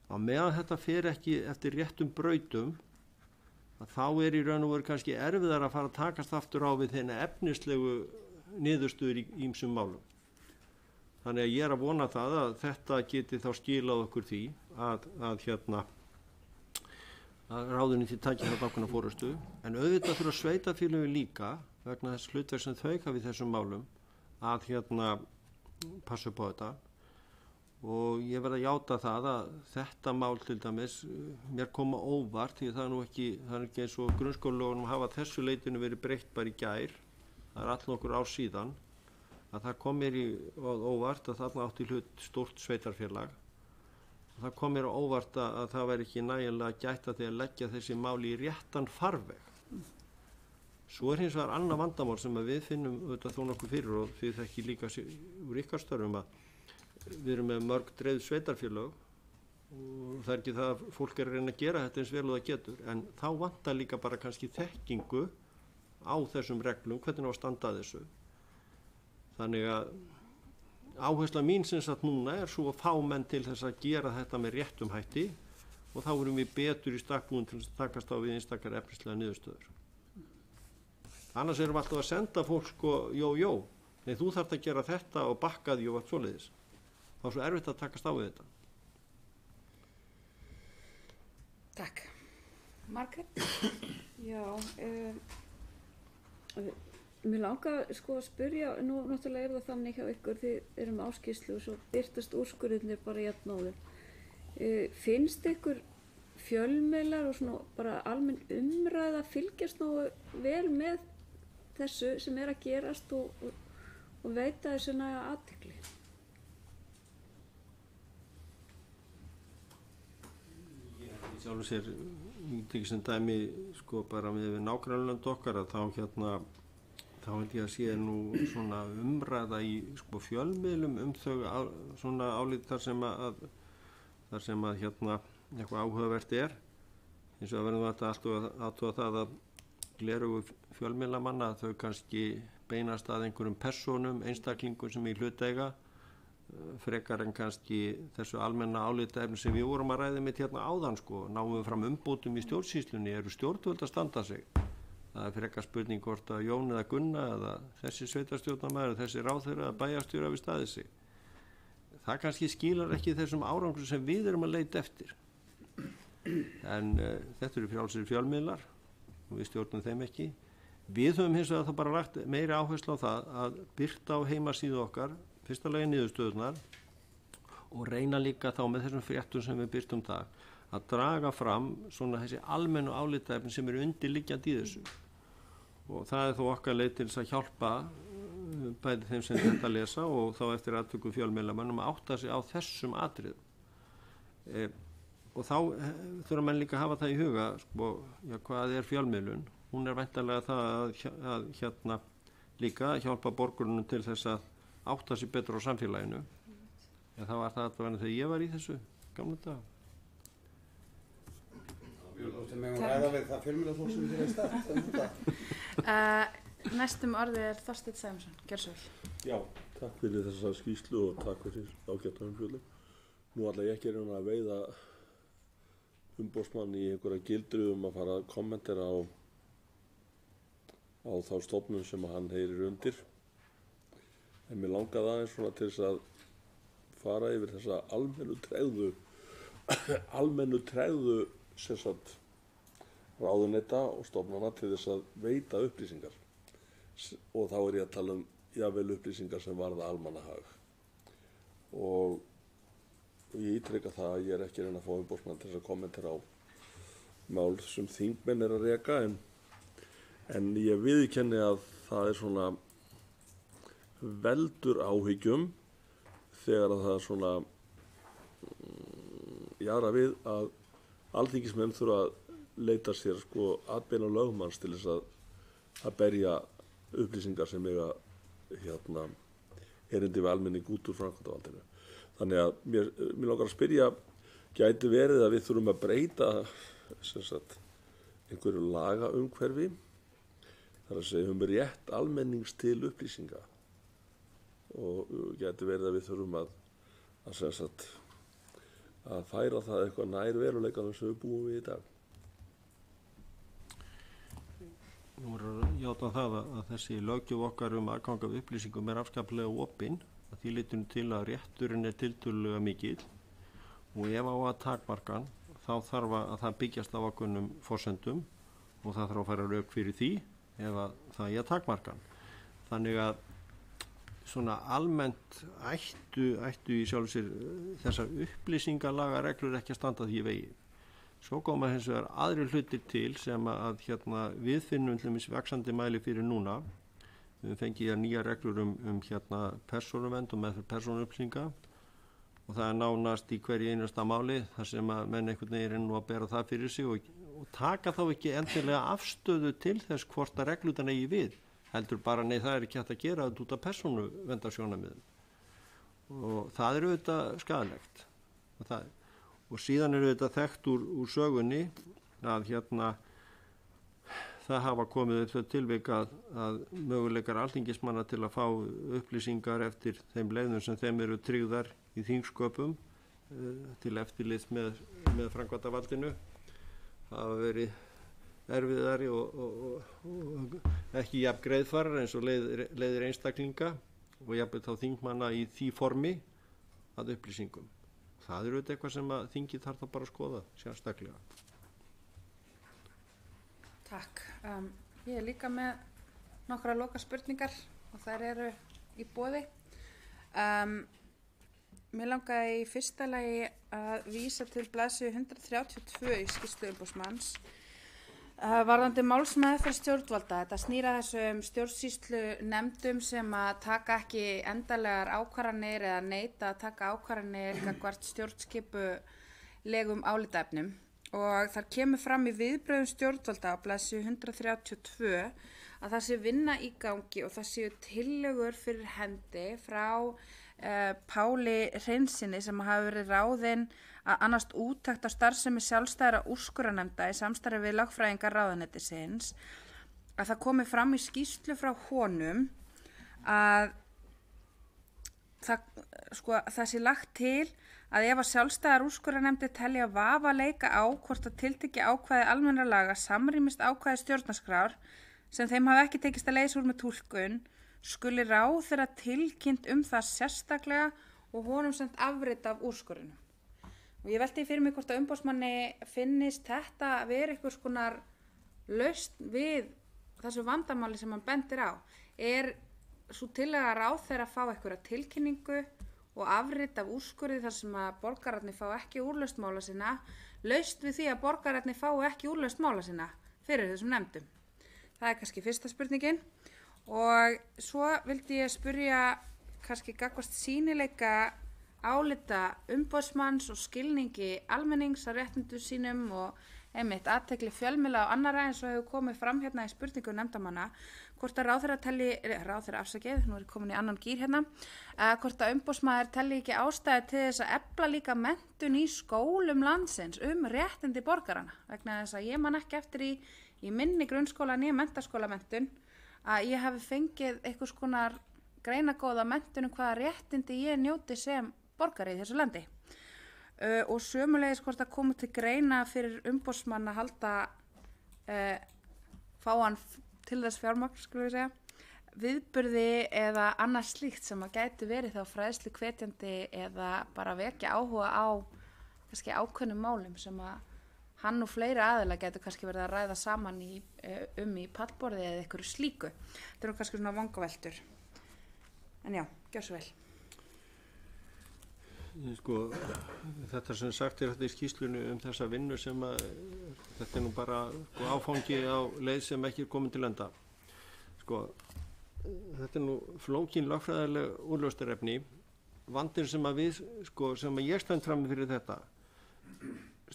á meðan þetta fer ekki eftir réttum brautum, að þá í raun og veru kannski erfiðar að fara að takast aftur á við þeirna efnislegu niðurstöður í ýmsum málum. Þannig að ég að vona það að þetta geti þá skilað okkur því að ráðuneytið taki þetta ákveðna forystu, en auðvitað þurfa sveitarfélögin líka vegna þess hlutverk sem þau hafa í þessum málum að passa upp á þetta. Og ég verð að játa það að þetta mál til dæmis mér koma óvart, því það er ekki eins og grunnskólalögunum hafa þessu leitinu verið breytt bara í gær, það er allnokkur ár síðan, að það kom mér óvart að þarna átti hlut stórt sveitarfélag. Það kom mér óvart að það væri ekki nægilega gætt að því að leggja þessi máli í réttan farveg. Svo hins vegar annað vandamál sem við finnum auðvitað þó nokkuð fyrir, og því þekki líka úr ykkar störfum, að við erum með mörg dreifð sveitarfélög og það er ekki það að fólk að reyna að gera þetta eins vel og það getur, en þá vantar líka bara kannski þekkingu á þessum reglum, hvernig á að standa að þessu. Þannig að áhersla mín sem sagt núna er svo að fá menn til þess að gera þetta með réttum hætti, og þá erum við betur í stakk búin til að takast á við einstakar efnislega niðurstöður. Annars erum við alltaf að senda fólk jó, nei þú þarft að gera þetta og bakka því og allt svoleiðis. Það er svo erfitt að takast á við þetta. Takk. Margrét? Já, mér langar að spyrja, nú náttúrulega það þannig hjá ykkur, þið erum áskýrslu og svo birtast úrskurðirnir bara jafnóðum. Finnst ykkur fjölmiðlar og svona bara almenn umræða fylgjast nógu vel með þessu sem að gerast og veita þessu næga athygli? Í sjálfu sér, ég tekið sem dæmi bara við nágrannalönd okkar, að þá held ég að sé nú svona umræða í fjölmiðlum þau svona álit þar sem að eitthvað áhugavert er. Eins og verðum við alltaf aðtúa það að glerugu fjölmiðlamanna þau kannski beinast að einhverjum persónum, einstaklingum sem í hlut eiga, frekar en kannski þessu almenna álitaefni sem við vorum að ræða með áðan. Náum við fram umbótum í stjórnsýslunni, eru stjórnvöld að standa sig? Það er frekar spurning hvort að Jón eða Gunna eða þessi sveitarstjórnarmaður eða þessi ráðherra eða bæjarstjóri hafi staðið sig. Það kannski skilar ekki þessum árangri sem við erum að leita eftir. En þetta eru frjálsir fjölmiðlar og við stjórnum þeim ekki. Við höfum hins vegar þá bara lagt meiri áherslu á það að birta á heimasíðu okkar fyrsta lagi niðurstöðurnar og reyna líka þá með þessum fréttum sem við birtum það að draga fram svona þessi almennu álitaefni sem eru undirliggjandi í þessu. Og það er þó okkar leið til þess að hjálpa bæði þeim sem þetta lesa og þá eftir aðtöku fjölmiðlamönnum að átta sig á þessum atriðum. Og þá þurfa menn líka að hafa það í huga, hvað er fjölmiðlun? Hún er væntanlega það að líka hjálpa borgurunum til þess að átta sig betur á samfélaginu. En það var það allavega þegar ég var í þessu gamla dag. Það fjölmiðlafólk sem við stað. Næstum orðið er Þorsteinn Sæmundsson. Gjörðu svo vel. Já, takk fyrir þessa skýrslu og takk fyrir ágæta umfjöllun. Nú ætla ég ekki að veiða umboðsmann í einhverja gildru að fara að kommentera á þá stofnun sem hann heyrir undir. En mér langaði aðeins svona til þess að fara yfir þessa almennu tregðu sem sagt ráðuneyta og stofnana til þess að veita upplýsingar. Og þá er ég að tala jafnvel upplýsingar sem varða almannahag. Og ég ítreka það að ég er ekki að reyna að fá umboðsmann til þess að kommentera á mál sem þingmenn er að reka, en ég viðurkenni að það er svona veldur áhyggjum þegar að það er svona jara við að alþingismenn þurfa að leita sér atbeina lögmanns til þess að berja upplýsingar sem eiga erindi við almenning út úr framkvæmdarvaldinu. Þannig að mér langar að spyrja, gæti verið að við þurfum að breyta einhverju lagaumhverfi, þar að segja rétt almennings til upplýsinga, og gæti verið að við þurfum að að færa það eitthvað nær veruleikanum sem við búum við í dag? Nú er að játa það að þessi löggjöf okkar aðgang af upplýsingum afskaplega opin, að því leytinu til að rétturinn tiltölulega mikill og ef á að takmarkan þá þarf að það byggjast á ákveðnum forsendum og það þarf að fara rök fyrir því ef að það að takmarkan. Þannig að svona almennt ættu í sjálfu sér þessar upplýsingalaga reglur ekki að standa því í vegi. Svo koma hins vegar aðrir hlutir til sem að við finnum vaxandi mæli fyrir núna. Við fengið nýja reglur persónuvernd og meðferð persónuupplýsinga og það nánast í hverju einasta máli þar sem að menn einhvern veginn er nú að bera það fyrir sig og taka þá ekki endilega afstöðu til þess hvort að reglutan eigi við. Heldur bara nei, það ekki hægt að gera þetta út af persónuverndarsjónarmiðum og það auðvitað skaðlegt og síðan auðvitað þekkt úr sögunni að það hafa komið upp þau tilvik að möguleikar alþingismanna til að fá upplýsingar eftir þeim leiðum sem þeim eru tryggðar í þingsköpum til eftirlits með framkvæmdarvaldinu hafa verið erfiðari og ekki jafn greiðfarar eins og leiðir einstaklinga og jafnvel þá þingmanna í því formi að upplýsingum. Það auðvitað eitthvað sem að þingið þarf það bara að skoða sérstaklega. Takk. Ég líka með nokkra loka spurningar og þær eru í boði. Mér langaði í fyrsta lagi að vísa til blaðsíðu 132 í skýrslu umboðsmanns varðandi málsmeðferð stjórnvalda. Þetta snýra þessum stjórnsýslu nefndum sem að taka ekki endanlegar ákvarðanir eða neita að taka ákvarðanir gagnvart stjórnskipulegum álitaefnum. Og þar kemur fram í viðbrögðum stjórnvalda á blaðsíðu 132 að það sé vinna í gangi og það séu tillögur fyrir hendi frá Páli Hreinssyni sem hafi verið ráðinn að annast úttekt á starfsemi sjálfstæðra úrskurðarnefnda í samstarfi við lögfræðingar ráðuneytisins, að það komi fram í skýrslu frá honum að það sé lagt til að ef að sjálfstæðar úrskurðarnefndir telja vafa leika á hvort að tiltekið ákvæði almennra laga samrýmist ákvæði stjórnarskrár sem þeim hafi ekki tekist að leysa úr með túlkun, skuli ráðherra tilkynnt það sérstaklega og honum sent afrit af úrskurðinum. Og ég velti fyrir mig hvort að umboðsmanni finnist þetta að vera einhvers konar lausn við þessu vandamáli sem hann bendir á. Er svo tillaga ráðherra að fá einhverja tilkynningu og afrit af úrskurði þar sem að borgararnir fá ekki úrlausn mála sinna, lausn við því að borgararnir fá ekki úrlausn mála sinna fyrir þessum nefndum? Það er kannski fyrsta spurningin. Og svo vildi ég spyrja kannski gagnvart sýnileika álita umboðsmanns og skilningi almennings á réttindum sínum og einmitt athygli fjölmiðla og annarra eins og hefur komið fram hérna í spurningu nefndarmanna, hvort að ráðherra afsakið, nú er komin í annan gír hérna, hvort að umboðsmaður telli ekki ástæði til þess að efla líka menntun í skólum landsins réttindi borgarana, vegna þess að ég man ekki eftir í minni grunnskóla nýja menntaskólamenntun að ég hafi fengið einhvers konar greinagóða menntun hvaða réttindi ég njóti sem borgari í þessu landi. Og sömulegis hvort að koma til greina fyrir umboðsmann að halda fá hann til þess fjármagn, skulum við segja, viðburði eða annað slíkt sem að gæti verið þá fræðslu hvetjandi eða bara vekja áhuga á kannski ákveðnum málum sem að hann og fleiri aðila getur kannski verið að ræða saman í pallborði eða einhverju slíku. Þetta kannski svona vangaveltur. En já, gjör svo vel. Þetta sem sagt þetta í skýrslunni þessa vinnu sem að þetta nú bara áfangi á leið sem ekki komin til enda. Þetta nú flókin lögfræðileg úrlausnarefni. Vandinn sem að sem að ég stend fram fyrir þetta.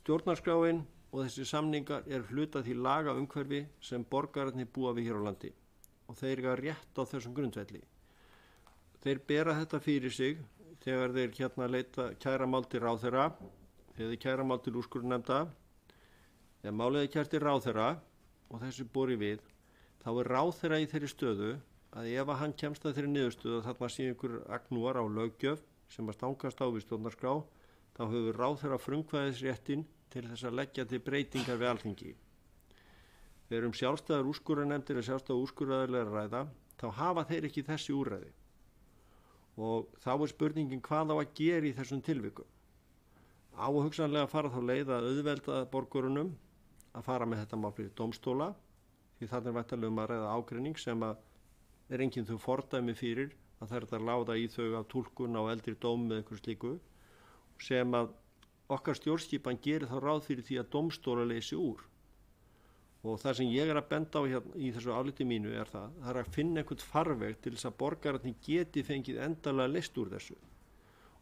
Stjórnarskráin og þessi samningar hluta því laga umhverfi sem borgararnir búa við hér á landi og þeir eiga rétt á þessum grundvelli. Þeir bera þetta fyrir sig þegar þeir leita kæra mál til ráðherra, þegar þeir kæra mál til úrskurðarnefnda. Þegar málið kært til ráðherra og þessi borið við, þá ráðherra í þeirri stöðu að ef að hann kemst að þeirri niðurstöðu að þarna sé einhver agnúar á löggjöf sem að stangast á við stjórnarskrá, þá hefur ráðherra frumkvæðisréttin til þess að leggja til breytingar við Alþingi. Þegar sjálfstæðar úrskurðarnefndir eða sjálfstæðar úrskurðaraðilar að ræða, þá hafa þeir ekki þessi úrræði. Og þá spurningin hvað á að gera í þessum tilvikum. Á að hugsanlega fara þá leið að auðvelda borgurunum að fara með þetta mál fyrir dómstóla, því það væntanlega að ræða ágreining sem að enginn þau fordæmi fyrir að það að láta í þau af túlkun á eldri dóm með einhver slíku, sem að okkar stjórnskipan gerir þá ráð fyrir því að dómstóla leysi úr. Og það sem ég að benda á hérna í þessu áliti mínu er það að finna einhvern farveg til þess að borgararnir geti fengið endanlega leyst úr þessu.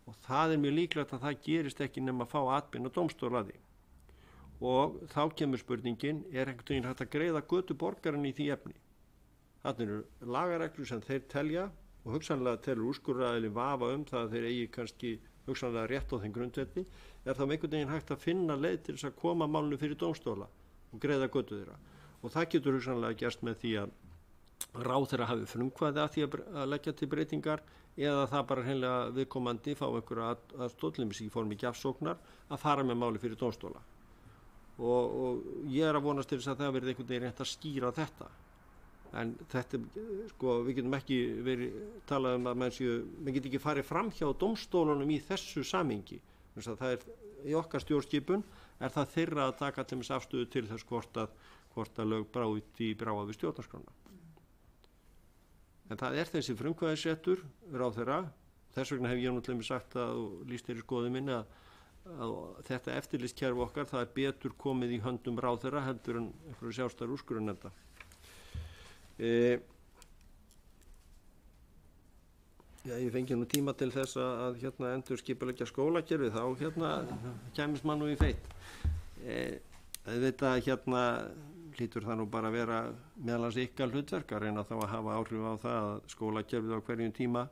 Og það mjög líklegt að það gerist ekki nema að fá atbeina dómstóla að því. Og þá kemur spurningin, einhvern veginn hægt að greiða götu borgarinn í því efni? Þannig eru lagareglur sem þeir telja og hugsanlega telur úrskurðaraðilinn vafa það að þeir eigi kannski hugsanlega rétt á þeim grundvelli, þá einhvern veginn hægt að finna leið til þess að koma málinu fyrir dómstóla og greiða götu þeirra. Og það getur hugsanlega gerst með því að ráðherra hafi frumkvæði að því að leggja til breytingar, eða það bara hreinlega viðkomandi fá einhverja aðstoð í formi gjafsóknar að fara með máli fyrir dómstóla. Og ég að vonast til þess að það verði einhvern veginn reynt að skýra þetta. En þetta, við getum ekki talað að menn get ekki farið fram hjá dómstólunum í þessu samhengi. Það í okkar stjórnskipun það þeirra að taka til þess afstöðu til þess hvort að lög bráða við stjórnarskrána. En það þessi frumkvæðisréttur ráðherra. Þess vegna hef ég náttúrulega sagt og lýst í skoðun minni að þetta eftirlitskerfi okkar það betur komið í höndum ráðherra heldur en einhverju sjálfstæðar úrskurðarnefnda. Ég fengi nú tíma til þess að endur skipuleggja skólakerfið, þá kæmist mann nú í feitt. Þetta hlýtur það nú bara að vera meðalans ykkar hlutverk að reyna þá að hafa áhrif á það að skólakerfið á hverjum tíma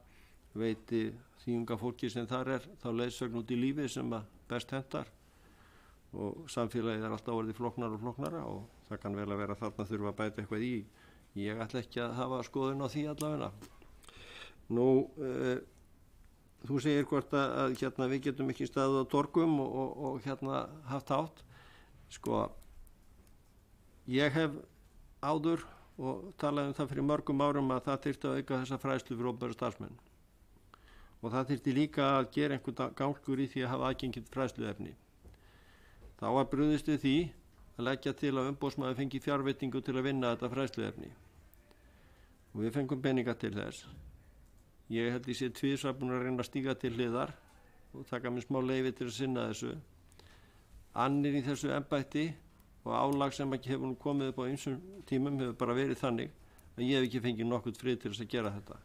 veiti því unga fólki sem þar þá leiðsögn út í lífi sem að best hentar, og samfélagið alltaf orðið flóknara og flóknara og það kann vel að vera þarna þurfa að bæta eitthvað í. Ég ætla ekki að hafa skoðun á því allavega. Nú, þú segir hvort að við getum ekki staðið á torgum og haft átt. Ég hef áður og talaði það fyrir mörgum árum að það þyrfti að auka þessa fræðslu fyrir opinbera starfsmenn. Og það þyrfti líka að gera einhvern gangur í því að hafa aðgengið fræðsluefni. Þá var brugðist við því að leggja til að umboðsmaður fengi fjárveitingu til að vinna þetta fræðsluefni. Og við fengum peninga til þess. Ég held ég sé tvisvar búin að reyna að stíga til hliðar og taka mér smá leyfi til að sinna þessu. Annir í þessu embætti og álag sem ekki hefur komið upp á ýmsum tímum hefur bara verið þannig að ég hef ekki fengið nokkurt frið til þess að gera þetta.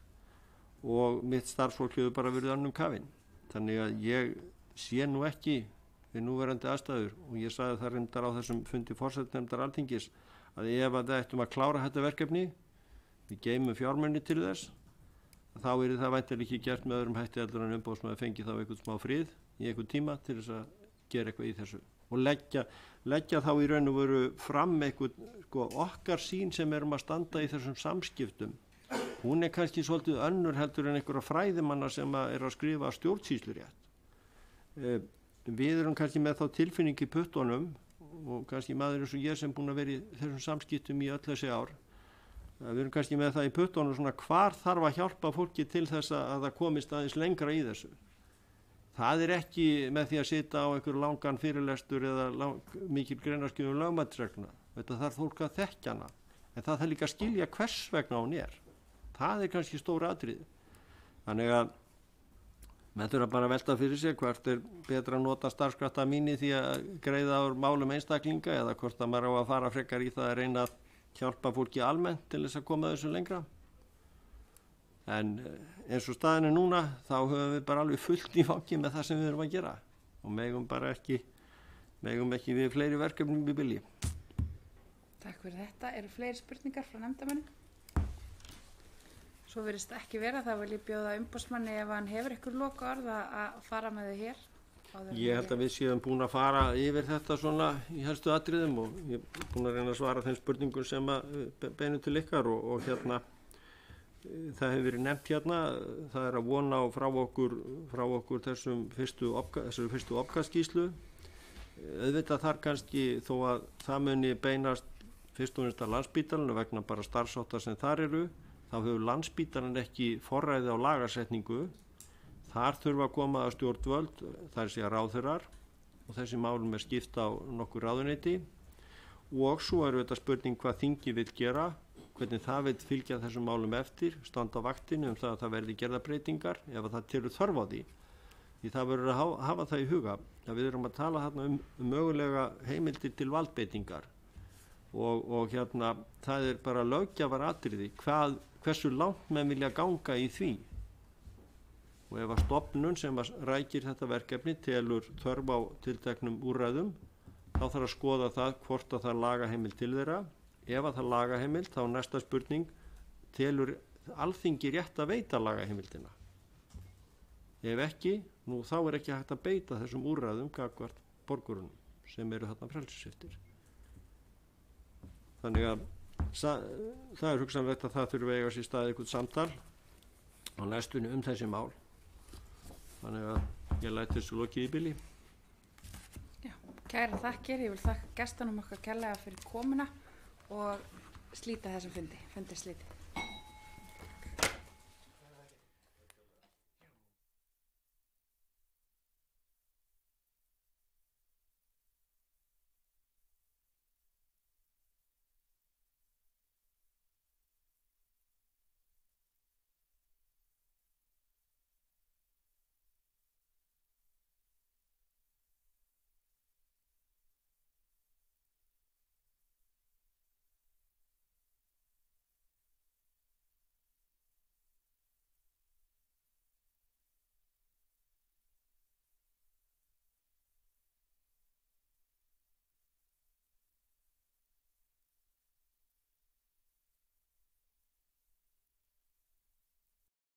Og mitt starfsfólk hefur bara verið annum kafinn. Þannig að ég sé nú ekki við núverandi aðstæður, og ég sagði það reyndar á þessum fundi forsætisnefndar Alþingis að ef að það ættum að klára þetta verkefni, við geymum fjármunni til þess, þá það væntanlega ekki gert með öðrum hætti heldur en umboðsmaður fengi þá einhvern smá frið í einhvern tíma til þess að gera eitthvað í þessu og leggja þá í raun og veru fram einhvern okkar sýn sem erum að standa í þessum samskiptum. Hún kannski svolítið önnur heldur en einhverja fræðimanna sem að skrifa stjórnsýslurétt. Við erum kannski með þá tilfinning í puttunum, og kannski maður eins og ég sem búin að vera í þessum samskiptum í öll þessi ár, við erum kannski með það í puttunum svona hvar þarf að hjálpa fólki til þess að það komist aðeins lengra í þessu. Það ekki með því að sitja á einhver langan fyrirlestur eða mikil greinarskjöfum lögmætisregluna. Þetta þarf fólk að þekkja hana, en það þarf líka að skilja hvers vegna hún er. Það kannski stóra atriði. Þannig að menn þurfa bara að velta fyrir sig hvert betra að nota starfskrafta mínu því að greiða úr málum einstaklinga eða hvort að maður á að fara frekar í það að reyna að hjálpa fólki almennt til þess að koma þessu lengra. En eins og staðinu núna þá höfum við bara alveg fullt í fangi með það sem við erum að gera og megum ekki við fleiri verkefnum við vilji. Takk fyrir þetta. Eru fleiri spurningar frá nefndarmönnum? Svo virðist ekki vera, það vil ég bjóða umboðsmanni ef hann hefur ykkur lokaorð að fara með þau hér. Ég held að við séum búin að fara yfir þetta svona í helstu atriðum og ég er búin að reyna að svara þeim spurningum sem beinum til ykkar og það hefur verið nefnt hérna, það er að vona á frá okkur þessum fyrstu opkastskýrslu. Auðvitað þar kannski þó að það muni beinast fyrst og fremst að Landspítalanu vegna bara starfsáttar sem þar eru, þá hefur Landspítalan ekki forræði á lagasetningu. Þar þurfa að koma að stjórnvöld, þar sé að ráðherrar, og þessi málum er skipt á nokkur ráðuneyti, og svo er þetta spurning hvað þingi vill gera, hvernig það vill fylgja þessum málum eftir, standa á vaktinu það að það verði gerðarbreytingar ef það telur þörf á því. Því það verður að hafa það í huga að við erum að tala þarna mögulega heimildir til valdbeitingar og hérna það er bara löggjafar atriði hversu langt menn vilja ganga í því. Og ef að stofnun sem að rækir þetta verkefni telur þörf á tilteknum úrræðum, þá þarf að skoða það hvort að það laga heimild til þeirra. Ef að það laga heimild, þá næsta spurning, telur Alþingi rétt að veita laga heimildina? Ef ekki, þá er ekki hægt að beita þessum úrræðum gagnvart borgurunum sem eru þarna frelsissviptir. Þannig að það er hugsanlegt að það þurfi að eiga sér stað eitthvað samtal á næstunni þessi mál. Þannig að ég læt þessu lokið í bili. Já, kæra þakkir. Ég vil þakka gestunum okkar kærlega fyrir komuna og slíta þessum fundi slítið.